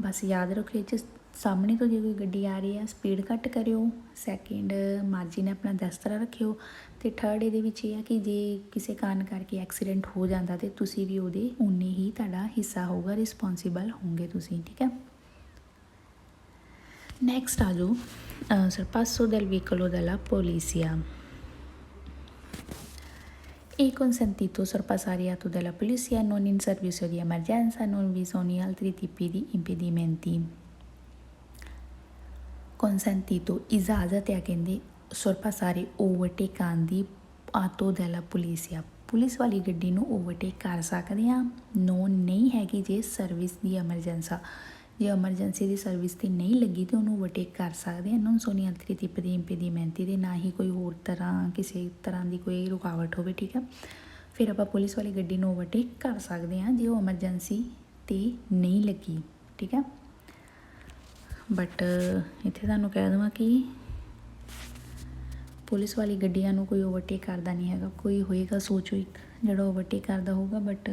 ਬਸ ਯਾਦ ਰੱਖਿਓ ਇਹ 'ਚ ਸਾਹਮਣੇ ਤੋਂ ਜੇ ਕੋਈ ਗੱਡੀ ਆ ਰਹੀ ਆ ਸਪੀਡ ਘੱਟ ਕਰਿਓ, ਸੈਕਿੰਡ ਮਾਰਜਿਨ ਆਪਣਾ ਦਸ ਤਰ੍ਹਾਂ ਰੱਖਿਓ, ਅਤੇ ਥਰਡ ਇਹਦੇ ਵਿੱਚ ਇਹ ਆ ਕਿ ਜੇ ਕਿਸੇ ਕਾਰਨ ਕਰਕੇ ਐਕਸੀਡੈਂਟ ਹੋ ਜਾਂਦਾ ਤਾਂ ਤੁਸੀਂ ਵੀ ਉਹਦੇ ਉਨੇ ਹੀ ਤੁਹਾਡਾ ਹਿੱਸਾ ਹੋਊਗਾ, ਰਿਸਪੋਂਸੀਬਲ ਹੋਵੋਗੇ ਤੁਸੀਂ, ਠੀਕ ਹੈ। ਨੈਕਸਟ ਆ ਜਾਓ sorpasso del veicolo della polizia। È consentito sorpassare auto della polizia non in servizio di emergenza, non vi sono altri tipi di impedimenti। consentito ਇਜਾਜ਼ਤ ਆ ਕਹਿੰਦੇ sorpassare ਓਵਰਟੇਕ ਕਰਨ ਦੀ ਆਟੋ ਦੈਲਾ ਪੁਲਿਸਿਆ, ਪੁਲਿਸ ਵਾਲੀ ਗੱਡੀ ਨੂੰ ਓਵਰਟੇਕ ਕਰ ਸਕਦੇ ਹਾਂ। ਨੋ ਨਹੀਂ ਹੈਗੀ ਜੇ ਸਰਵਿਸ ਦੀ ਐਮਰਜੈਂਸਾ, ਜੇ ਐਮਰਜੈਂਸੀ ਦੀ ਸਰਵਿਸ 'ਤੇ ਨਹੀਂ ਲੱਗੀ ਤਾਂ ਉਹਨੂੰ ਓਵਰਟੇਕ ਕਰ ਸਕਦੇ ਹਾਂ। ਨੋਨ ਸੋਨੀ ਅਲਤਰੀ ਟਿਪ ਦੀ ਇੰਪੀਡੀਮੈਂਟੀ ਦੇ, ਨਾ ਹੀ ਕੋਈ ਹੋਰ ਤਰ੍ਹਾਂ ਕਿਸੇ ਤਰ੍ਹਾਂ ਦੀ ਕੋਈ ਰੁਕਾਵਟ ਹੋਵੇ, ਠੀਕ ਹੈ। ਫਿਰ ਆਪਾਂ ਪੁਲਿਸ ਵਾਲੀ ਗੱਡੀ ਨੂੰ ਓਵਰਟੇਕ ਕਰ ਸਕਦੇ ਹਾਂ ਜੇ ਉਹ ਐਮਰਜੈਂਸੀ 'ਤੇ ਨਹੀਂ ਲੱਗੀ, ਠੀਕ ਹੈ। ਬਟ ਇੱਥੇ ਤੁਹਾਨੂੰ ਕਹਿ ਦੇਵਾਂ ਕਿ ਪੁਲਿਸ ਵਾਲੀ ਗੱਡੀਆਂ ਨੂੰ ਕੋਈ ਓਵਰਟੇਕ ਕਰਦਾ ਨਹੀਂ ਹੈਗਾ, ਕੋਈ ਹੋਏਗਾ ਸੋਚੋ ਇੱਕ ਜਿਹੜਾ ਓਵਰਟੇਕ ਕਰਦਾ ਹੋਊਗਾ, ਬਟ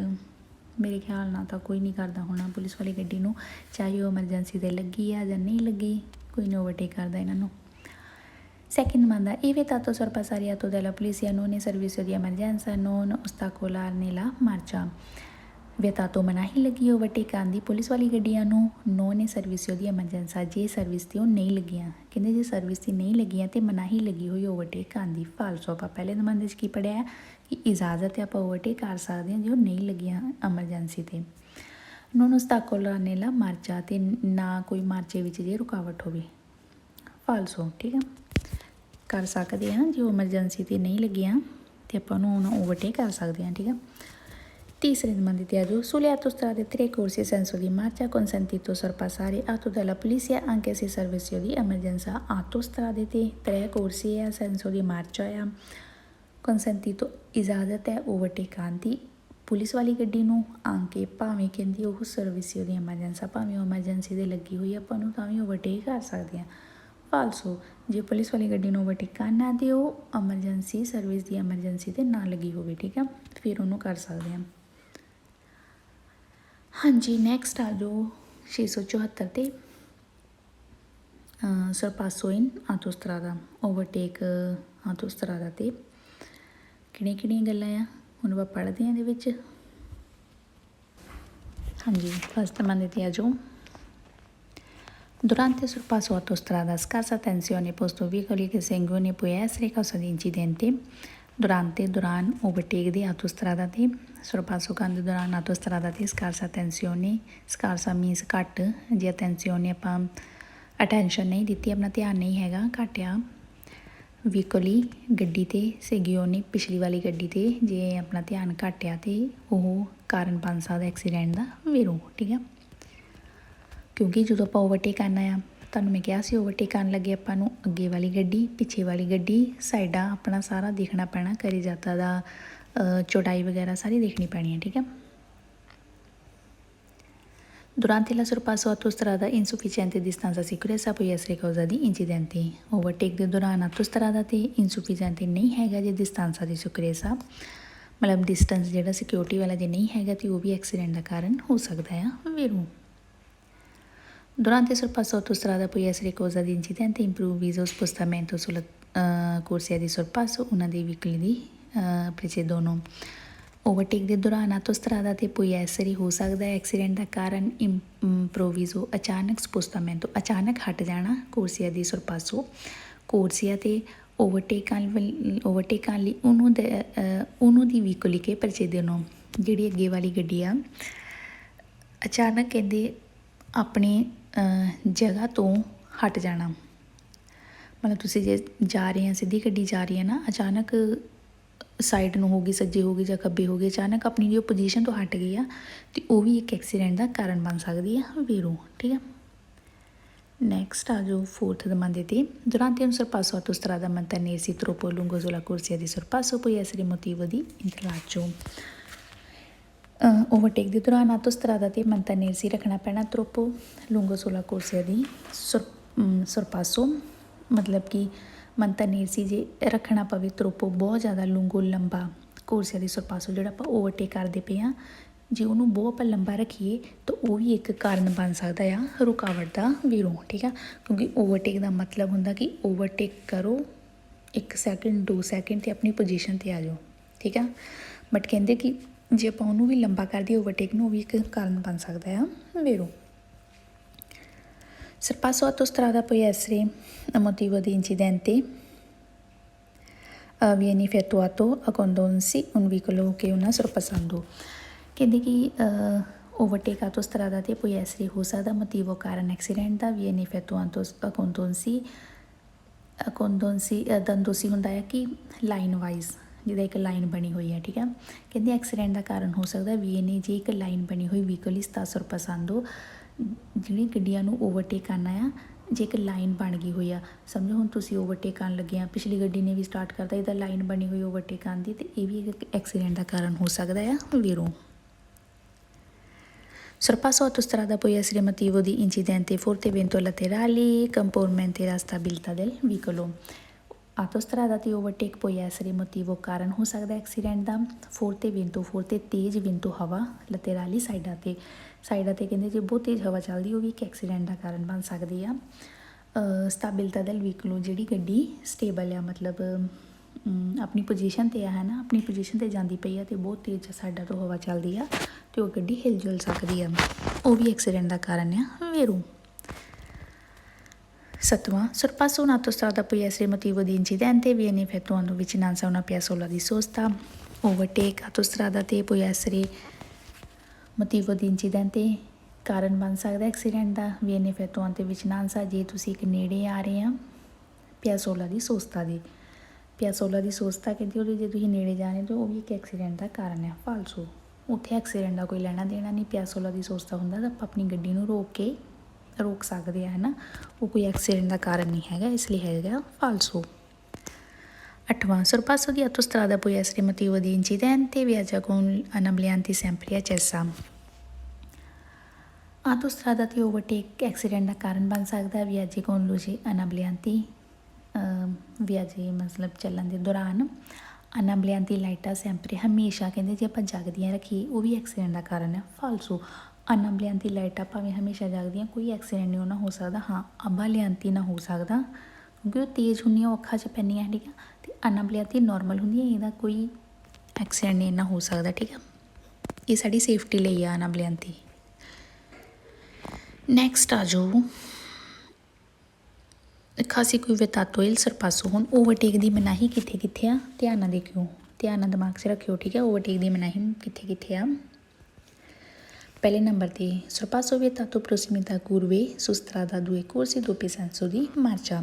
ਮੇਰੇ ਖਿਆਲ ਨਾਲ ਤਾਂ ਕੋਈ ਨਹੀਂ ਕਰਦਾ ਹੋਣਾ ਪੁਲਿਸ ਵਾਲੀ ਗੱਡੀ ਨੂੰ, ਚਾਹੇ ਉਹ ਐਮਰਜੈਂਸੀ 'ਤੇ ਲੱਗੀ ਆ ਜਾਂ ਨਹੀਂ ਲੱਗੀ, ਕੋਈ ਨਹੀਂ ਓਵਰਟੇਕ ਕਰਦਾ ਇਹਨਾਂ ਨੂੰ। Second domanda, è vietato sorpassare auto della polizia non in servizio di emergenza, non ostacolarne la marcia। ਵਿਤਾਤੋ ਮਨਾਹੀ ਲੱਗੀ ਓਵਰਟੇਕ ਕਰਨ ਦੀ ਪੁਲਿਸ ਵਾਲੀ ਗੱਡੀਆਂ ਨੂੰ, ਨੋਨ ਏ ਸਰਵਿਸਿਓ ਦੀ ਐਮਰਜੈਂਸਾ ਜੇ ਸਰਵਿਸ 'ਤੇ ਉਹ ਨਹੀਂ ਲੱਗੀਆਂ, ਕਹਿੰਦੇ ਜੇ ਸਰਵਿਸ 'ਤੇ ਨਹੀਂ ਲੱਗੀਆਂ ਅਤੇ ਮਨਾਹੀ ਲੱਗੀ ਹੋਈ ਓਵਰਟੇਕ ਕਰਨ ਦੀ। ਫਾਲਸੋ, ਆਪਾਂ ਪਹਿਲੇ ਨੰਬਰ 'ਚ ਕੀ ਪੜ੍ਹਿਆ ਕਿ ਇਜਾਜ਼ਤ ਆਪਾਂ ਓਵਰਟੇਕ ਕਰ ਸਕਦੇ ਹਾਂ ਜੇ ਉਹ ਨਹੀਂ ਲੱਗੀਆਂ ਐਮਰਜੈਂਸੀ 'ਤੇ। ਨੋਨ ਓਸਤਾਕੋਲਾਨੇ ਲਾ ਮਾਰਚਾ, ਅਤੇ ਨਾ ਕੋਈ ਮਾਰਚੇ ਵਿੱਚ ਜੇ ਰੁਕਾਵਟ ਹੋਵੇ। ਫਾਲਸੋ, ਠੀਕ ਆ, ਕਰ ਸਕਦੇ ਹਾਂ ਜੇ ਉਹ ਐਮਰਜੈਂਸੀ 'ਤੇ ਨਹੀਂ ਲੱਗੀਆਂ ਅਤੇ ਆਪਾਂ ਉਹਨੂੰ ਓਵਰਟੇਕ ਕਰ ਸਕਦੇ ਹਾਂ, ਠੀਕ ਆ। Terza domanda di Adu, sulle autostrade 3 corsie senso di marcia consentito sorpassare auto della polizia anche se servizio di emergenza। autostrade ਤੇ 3 corsie ਆ senso di marcia ਆ, consentito ਇਜਾਜ਼ਤ ਹੈ ਓਵਰਟੇਕ ਕਰਨ ਦੀ ਪੁਲਿਸ ਵਾਲੀ ਗੱਡੀ ਨੂੰ, ਆਂਕੇ ਭਾਵੇਂ ਕਹਿੰਦੀ ਉਹ ਸਰਵਿਸਿਓ ਦੀ ਐਮਰਜੈਂਸਾ, ਭਾਵੇਂ ਉਹ ਐਮਰਜੈਂਸੀ ਦੇ ਲੱਗੀ ਹੋਈ ਆਪਾਂ ਨੂੰ ਤਾਂ ਵੀ ਓਵਰਟੇਕ ਕਰ ਸਕਦੇ ਹਾਂ। ਫਾਲਸੋ, ਜੇ ਪੁਲਿਸ ਵਾਲੀ ਗੱਡੀ ਨੂੰ ਓਵਰਟੇਕ ਕਰਨਾ ਅਤੇ ਉਹ ਐਮਰਜੈਂਸੀ ਸਰਵਿਸ ਦੀ ਐਮਰਜੈਂਸੀ 'ਤੇ ਨਾ ਲੱਗੀ ਹੋਵੇ, ਠੀਕ ਆ, ਫਿਰ ਉਹਨੂੰ ਕਰ ਸਕਦੇ ਹਾਂ। ਹਾਂਜੀ, ਨੈਕਸਟ ਆ ਜਾਓ 674 'ਤੇ ਸਰਪਾਸੋ ਇਨ ਆਟੋਸਟਰਾਦਾ, ਓਵਰਟੇਕ ਆਟੋਸਟਰਾਦਾ 'ਤੇ ਕਿਹੜੀਆਂ ਗੱਲਾਂ ਆ ਹੁਣ ਆਪਾਂ ਪੜ੍ਹਦੇ ਹਾਂ ਇਹਦੇ ਵਿੱਚ। ਹਾਂਜੀ, ਫਸਟ ਮੰਦੇ ਤੇ ਆ ਜਾਓ। Durante il sorpasso autostrada scarsa tensione posto veicoli che seguono può essere causa di incidenti. ਦੌਰਾਨ ਓਵਰਟੇਕ ਦੀ ਆਟੋਸਟਰਾਦਾ 'ਤੇ ਸਰਪਾਸੋ ਕਰਨ ਦੇ ਦੌਰਾਨ ਆਟੋਸਟਰਾਦਾ 'ਤੇ ਸਕਾਰਸਾ ਟੈਂਸਿਓਨੇ, ਸਕਾਰਸਾ ਮੀਨਸ ਘੱਟ, ਜੇ ਟੈਂਸਿਓਨੇ ਆਪਾਂ ਅਟੈਂਸ਼ਨ ਨਹੀਂ ਦਿੱਤੀ, ਆਪਣਾ ਧਿਆਨ ਨਹੀਂ ਹੈਗਾ, ਘਟਿਆ। ਵਹੀਕਲੀ ਗੱਡੀ 'ਤੇ, ਸੇਗਿਓਨੇ ਪਿਛਲੀ ਵਾਲੀ ਗੱਡੀ 'ਤੇ ਜੇ ਆਪਣਾ ਧਿਆਨ ਘਟਿਆ ਤਾਂ ਉਹ ਕਾਰਨ ਬਣ ਸਕਦਾ ਐਕਸੀਡੈਂਟ ਦਾ ਵੇਰੋ, ਠੀਕ ਆ। ਕਿਉਂਕਿ ਜਦੋਂ ਆਪਾਂ ਓਵਰਟੇਕ ਕਰਨਾ ਆ, ਤੁਹਾਨੂੰ ਮੈਂ ਕਿਹਾ ਸੀ ਓਵਰਟੇਕ ਕਰਨ ਲੱਗੇ ਆਪਾਂ ਨੂੰ ਅੱਗੇ ਵਾਲੀ ਗੱਡੀ, ਪਿੱਛੇ ਵਾਲੀ ਗੱਡੀ, ਸਾਈਡਾਂ ਆਪਣਾ ਸਾਰਾ ਦੇਖਣਾ ਪੈਣਾ, ਕਰੀ ਜਾਤਾ ਦਾ ਚੌੜਾਈ ਵਗੈਰਾ ਸਾਰੀ ਦੇਖਣੀ ਪੈਣੀ ਹੈ, ਠੀਕ ਹੈ। Durante la sorpasso autostrada insufficiente distanza sicurezza può essere causa di incidenti. Overtake ਦੇ ਦੌਰਾਨ ਆਟੋਸਟਰਾਦਾ 'ਤੇ ਇਨਸੂਫੀਸ਼ੈਂਟ ਨਹੀਂ ਹੈਗਾ ਜੇ distanza ਦੀ ਸਿਕਿਉਰੈਂਸਾ, ਮਤਲਬ ਡਿਸਟੈਂਸ ਜਿਹੜਾ ਸਿਕਿਉਰਿਟੀ ਵਾਲਾ ਜੇ ਨਹੀਂ ਹੈਗਾ ਤਾਂ ਉਹ ਵੀ ਐਕਸੀਡੈਂਟ ਦਾ ਕਾਰਨ ਹੋ ਸਕਦਾ ਆ ਵੇਰੋ। Durante il sorpasso autostrada può essere causa di incidente improvviso spostamento sulla corsia di sorpasso una dei veicoli di precedono. Overtake ਦੇ ਦੌਰਾਨ ਆਟੋਸਟਰਾਦਾ 'ਤੇ ਪੁoi essere ਹੋ ਸਕਦਾ ਹੈ ਐਕਸੀਡੈਂਟ ਦਾ ਕਾਰਨ ਇੰਪਰੋਵਿਜ਼ੋ ਅਚਾਨਕ ਸਪੋਸਟਾਮੈਂਟੋ, ਅਚਾਨਕ ਹਟ ਜਾਣਾ, ਕੋਰਸੀਆ ਦੀ ਸਰਪਾਸੋ, ਕੋਰਸੀਆ 'ਤੇ ਓਵਰਟੇਕ ਕਰਨ ਲਈ ਉਹਨੂੰ ਦੀ ਵਹੀਕਲ ਕੇ ਪ੍ਰਚੇਦਨੋ, ਜਿਹੜੀ ਅੱਗੇ ਵਾਲੀ ਗੱਡੀ ਆ ਅਚਾਨਕ ਕਹਿੰਦੇ ਆਪਣੀ ਜਗ੍ਹਾ ਤੋਂ ਹਟ ਜਾਣਾ। ਮਤਲਬ ਤੁਸੀਂ ਜੇ ਜਾ ਰਹੇ ਆ, ਸਿੱਧੀ ਗੱਡੀ ਜਾ ਰਹੀ ਹੈ ਨਾ, ਅਚਾਨਕ ਸਾਈਡ ਨੂੰ ਹੋ ਗਈ, ਸੱਜੇ ਹੋ ਗਈ ਜਾਂ ਖੱਬੇ ਹੋ ਗਈ, ਅਚਾਨਕ ਆਪਣੀ ਜੋ ਪੋਜੀਸ਼ਨ ਤੋਂ ਹਟ ਗਈ ਆ ਅਤੇ ਉਹ ਵੀ ਇੱਕ ਐਕਸੀਡੈਂਟ ਦਾ ਕਾਰਨ ਬਣ ਸਕਦੀ ਆ ਵੇਰੋ, ਠੀਕ ਆ। ਨੈਕਸਟ ਆ ਜਾਓ ਫੋਰਥ ਦਮਾਂਦੇ 'ਤੇ। Durante un sorpasso autostrada mantenersi troppo a lungo sulla corsia di sorpasso può essere motivo di intralcio. Overtake ਦੇ ਦੌਰਾਨ ਆਟੋਸਟਰਾਦਾ 'ਤੇ mantenersi ਰੱਖਣਾ ਪੈਣਾ, troppo lungo sulla corsia di sorpasso, ਮਤਲਬ ਕਿ mantenersi ਜੇ ਰੱਖਣਾ ਪਵੇ, troppo ਬਹੁਤ ਜ਼ਿਆਦਾ, lungo ਲੰਬਾ, corsia di sorpasso ਜਿਹੜਾ ਆਪਾਂ ਓਵਰਟੇਕ ਕਰਦੇ ਪਏ ਹਾਂ, ਜੇ ਉਹਨੂੰ ਬਹੁਤ ਆਪਾਂ ਲੰਬਾ ਰੱਖੀਏ ਤਾਂ ਉਹ ਵੀ ਇੱਕ ਕਾਰਨ ਬਣ ਸਕਦਾ ਆ ਰੁਕਾਵਟ ਦਾ ਵੇਰੋ, ਠੀਕ ਆ। ਕਿਉਂਕਿ ਓਵਰਟੇਕ ਦਾ ਮਤਲਬ ਹੁੰਦਾ ਕਿ ਓਵਰਟੇਕ ਕਰੋ 1 ਸੈਕਿੰਡ 2 ਸੈਕਿੰਡ 'ਤੇ ਆਪਣੀ ਪੋਜੀਸ਼ਨ 'ਤੇ ਆ ਜਾਓ, ਠੀਕ ਆ। ਬਟ ਕਹਿੰਦੇ ਕਿ ਜੇ ਆਪਾਂ ਉਹਨੂੰ ਵੀ ਲੰਬਾ ਕਰਦੇ ਓਵਰਟੇਕ ਨੂੰ, ਉਹ ਵੀ ਇੱਕ ਕਾਰਨ ਬਣ ਸਕਦਾ ਆ ਵੇਰੋ। Sorpasso autostrada può essere motivo di incidente. Viene effettuato accantonsi un veicolo che una sorpassando. ਕਹਿੰਦੇ ਕਿ ਓਵਰਟੇਕ ਆਟੋਸਟਰਾਦਾ 'ਤੇ ਪੁoi essere ਹੋ ਸਕਦਾ ਮੋਟਿਵੋ ਕਾਰਨ ਐਕਸੀਡੈਂਟ ਦਾ, viene effettuato accantonsi ਦੰਦੋਸੀ ਹੁੰਦਾ ਹੈ ਕਿ ਲਾਈਨ ਵਾਈਜ਼, ਜਿਹਦਾ ਇੱਕ ਲਾਈਨ ਬਣੀ ਹੋਈ ਹੈ, ਠੀਕ ਹੈ। ਕਹਿੰਦੇ ਐਕਸੀਡੈਂਟ ਦਾ ਕਾਰਨ ਹੋ ਸਕਦਾ viene ਜੇ ਇੱਕ ਲਾਈਨ ਬਣੀ ਹੋਈ veicoli sta sorpassando, ਜਿਹੜੀ ਗੱਡੀਆਂ ਨੂੰ ਓਵਰਟੇਕ ਕਰਨਾ ਆ, ਜੇ ਇੱਕ ਲਾਈਨ ਬਣ ਗਈ ਹੋਈ ਆ, ਸਮਝੋ ਹੁਣ ਤੁਸੀਂ ਓਵਰਟੇਕ ਕਰਨ ਲੱਗੇ ਆ, ਪਿਛਲੀ ਗੱਡੀ ਨੇ ਵੀ ਸਟਾਰਟ ਕਰਤਾ, ਇਹਦਾ ਲਾਈਨ ਬਣੀ ਹੋਈ ਓਵਰਟੇਕ ਕਰਨ ਦੀ, ਅਤੇ ਇਹ ਵੀ ਇੱਕ ਐਕਸੀਡੈਂਟ ਦਾ ਕਾਰਨ ਹੋ ਸਕਦਾ ਆ ਵੇਰੋ। Sorpasso autostrada può essere motivo di incidenti forte vento laterali compromettere la stabilità del veicolo. ਆਟੋਸਟਰਾਦਾ 'ਤੇ ਓਵਰਟੇਕ ਪੁoi essere motivo ਕਾਰਨ ਹੋ ਸਕਦਾ ਐਕਸੀਡੈਂਟ ਦਾ, forte vento, forte ਤੇਜ਼ ਵਿੰਟੋ ਹਵਾ, ਲਤੇਰਾਲੀ ਸਾਈਡਾਂ 'ਤੇ, ਸਾਈਡਾਂ 'ਤੇ ਕਹਿੰਦੇ ਜੇ ਬਹੁਤ ਤੇਜ਼ ਹਵਾ ਚੱਲਦੀ ਉਹ ਵੀ ਇੱਕ ਐਕਸੀਡੈਂਟ ਦਾ ਕਾਰਨ ਬਣ ਸਕਦੀ ਆ। ਸਟੈਬਿਲਿਟà del veicolo, ਜਿਹੜੀ ਗੱਡੀ ਸਟੇਬਲ ਆ, ਮਤਲਬ ਆਪਣੀ ਪੋਜੀਸ਼ਨ 'ਤੇ ਆ, ਹੈ ਨਾ, ਆਪਣੀ ਪੋਜੀਸ਼ਨ 'ਤੇ ਜਾਂਦੀ ਪਈ ਆ ਅਤੇ ਬਹੁਤ ਤੇਜ਼ ਸਾਈਡਾਂ ਤੋਂ ਹਵਾ ਚੱਲਦੀ ਆ ਅਤੇ ਉਹ ਗੱਡੀ ਹਿਲ ਜੁਲ ਸਕਦੀ ਆ, ਉਹ ਵੀ ਐਕਸੀਡੈਂਟ ਦਾ ਕਾਰਨ ਆ ਵੇਰੋ। ਸੱਤਵਾਂ, sorpasso un'autostrada può essere motivo di incidente, viene effettuando vicinanza a una piazzola di sosta. Overtake ਆਟੋਸਟਰਾਦਾ 'ਤੇ può essere motivo di incidente, ਕਾਰਨ ਬਣ ਸਕਦਾ ਐਕਸੀਡੈਂਟ ਦਾ, viene effettuando vicinanza ਜੇ ਤੁਸੀਂ ਇੱਕ ਨੇੜੇ ਆ ਰਹੇ ਆ ਪਿਆਸੋਲਾ ਦੀ ਸੋਸਤਾ ਦੀ, ਪਿਆਸੋਲਾ ਦੀ ਸੋਸਤਾ ਕਹਿੰਦੀ ਉਹਦੇ ਜੇ ਤੁਸੀਂ ਨੇੜੇ ਜਾ ਰਹੇ ਤਾਂ ਉਹ ਵੀ ਇੱਕ ਐਕਸੀਡੈਂਟ ਦਾ ਕਾਰਨ ਆ ਫਾਲਸੋ, ਉੱਥੇ ਐਕਸੀਡੈਂਟ ਦਾ ਕੋਈ ਲੈਣਾ ਦੇਣਾ ਨਹੀਂ। ਪਿਆਸੋਲਾ ਦੀ ਸੋਸਤਾ ਹੁੰਦਾ ਤਾਂ ਆਪਾਂ ਆਪਣੀ ਗੱਡੀ ਨੂੰ ਰੋਕ ਸਕਦੇ ਆ, ਹੈ ਨਾ, ਉਹ ਕੋਈ ਐਕਸੀਡੈਂਟ ਦਾ ਕਾਰਨ ਨਹੀਂ ਹੈਗਾ, ਇਸ ਲਈ ਹੈਗਾ ਫਾਲਸੋ। ਅੱਠਵਾਂ, sorpasso di autostrada può essere motivo di incidente, viaggia con un'ambiente sempre accesa. ਆਟੋਸਟਰਾਦਾ 'ਤੇ ਓਵਰਟੇਕ ਐਕਸੀਡੈਂਟ ਦਾ ਕਾਰਨ ਬਣ ਸਕਦਾ, viaggi con luci un'ambiente, ਵਿਆਜੇ ਮਤਲਬ ਚੱਲਣ ਦੇ ਦੌਰਾਨ, ਅਨਅੰਬਲਿਆਂਤੀ ਲਾਈਟਾਂ ਸੈਂਪਰੇ ਹਮੇਸ਼ਾ, ਕਹਿੰਦੇ ਜੇ ਆਪਾਂ ਜਗਦੀਆਂ ਰੱਖੀਏ ਉਹ ਵੀ ਐਕਸੀਡੈਂਟ ਦਾ ਕਾਰਨ ਹੈ ਫਾਲਸੋ। ਅਨਅੰਬਲਿਆਂਤੀ ਲਾਈਟਾਂ ਭਾਵੇਂ ਹਮੇਸ਼ਾ ਜਗਦੀਆਂ, ਕੋਈ ਐਕਸੀਡੈਂਟ ਨਹੀਂ ਉਹਨਾਂ ਹੋ ਸਕਦਾ, ਹਾਂ ਅਬਾਲਿਆਂਤੀ ਨਾ ਹੋ ਸਕਦਾ ਕਿਉਂਕਿ ਉਹ ਤੇਜ਼ ਹੁੰਦੀਆਂ, ਉਹ ਅੱਖਾਂ 'ਚ ਪੈਂਦੀਆਂ, ਠੀਕ ਆ, ਅਤੇ ਅਨਅੰਬਲਿਆਂਤੀ ਨੋਰਮਲ ਹੁੰਦੀਆਂ, ਇਹਦਾ ਕੋਈ ਐਕਸੀਡੈਂਟ ਨਹੀਂ ਇੰਨਾ ਹੋ ਸਕਦਾ, ਠੀਕ ਆ। ਇਹ ਸਾਡੀ ਸੇਫਟੀ ਲਈ ਆ ਨਾ ਬਲਿਆਂਤੀ। ਨੈਕਸਟ ਆ ਜਾਓ ਖਾਸੀ ਕੋਈ ਵਿਤਾਤੋ ਇਲ ਸਰਪਾਸੋ। ਹੁਣ ਓਵਰਟੇਕ ਦੀ ਮਨਾਹੀ ਕਿੱਥੇ ਕਿੱਥੇ ਆ, ਧਿਆਨ ਨਾਲ ਦੇਖਿਓ, ਧਿਆਨ ਨਾਲ ਦਿਮਾਗ 'ਚ ਰੱਖਿਓ, ਠੀਕ ਹੈ। ਓਵਰਟੇਕ ਦੀ ਮਨਾਹੀ ਕਿੱਥੇ ਕਿੱਥੇ ਆ। ਪਹਿਲੇ ਨੰਬਰ 'ਤੇ sorpasso vietato prossimità curve su strada 2 corsi doppio senso ਦੀ ਮਾਰਚਾ।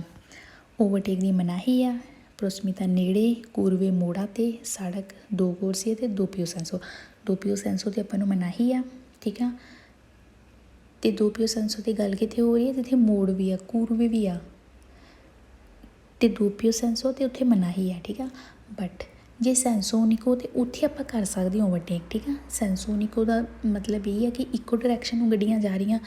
ਓਵਰਟੇਕ ਦੀ ਮਨਾਹੀ ਆ, ਪ੍ਰੋਸਮਿਤਾ ਨੇੜੇ, ਕੂਰਵੇ ਮੋੜਾਂ 'ਤੇ, ਸੜਕ 2 ਕੋਰਸੀ ਅਤੇ ਦੋਪਿਓ ਸੈਂਸੋ। ਦੋਪਿਓ ਸੈਂਸੋ 'ਤੇ ਆਪਾਂ ਨੂੰ ਮਨਾਹੀ ਆ, ਠੀਕ ਆ। ਅਤੇ ਦੋਪਿਓ ਸੈਂਸੋ 'ਤੇ ਗੱਲ ਕਿੱਥੇ ਹੋ ਰਹੀ ਹੈ, ਜਿੱਥੇ ਮੋੜ ਵੀ ਆ, ਕੂਰਵੇ ਵੀ ਆ, ਅਤੇ ਦੋਪਿਓ ਸੈਂਸੋ 'ਤੇ ਉੱਥੇ ਮਨਾਹੀ ਆ, ਠੀਕ ਆ। ਬਟ ਜੇ ਸੈਂਸੋਨਿਕੋ ਤਾਂ ਉੱਥੇ ਆਪਾਂ ਕਰ ਸਕਦੇ ਹਾਂ ਓਵਰਟੇਕ, ਠੀਕ ਆ। ਸੈਂਸੋਨਿਕੋ ਦਾ ਮਤਲਬ ਇਹ ਹੈ ਕਿ ਇੱਕੋ ਡਾਇਰੈਕਸ਼ਨ ਨੂੰ ਗੱਡੀਆਂ ਜਾ ਰਹੀਆਂ,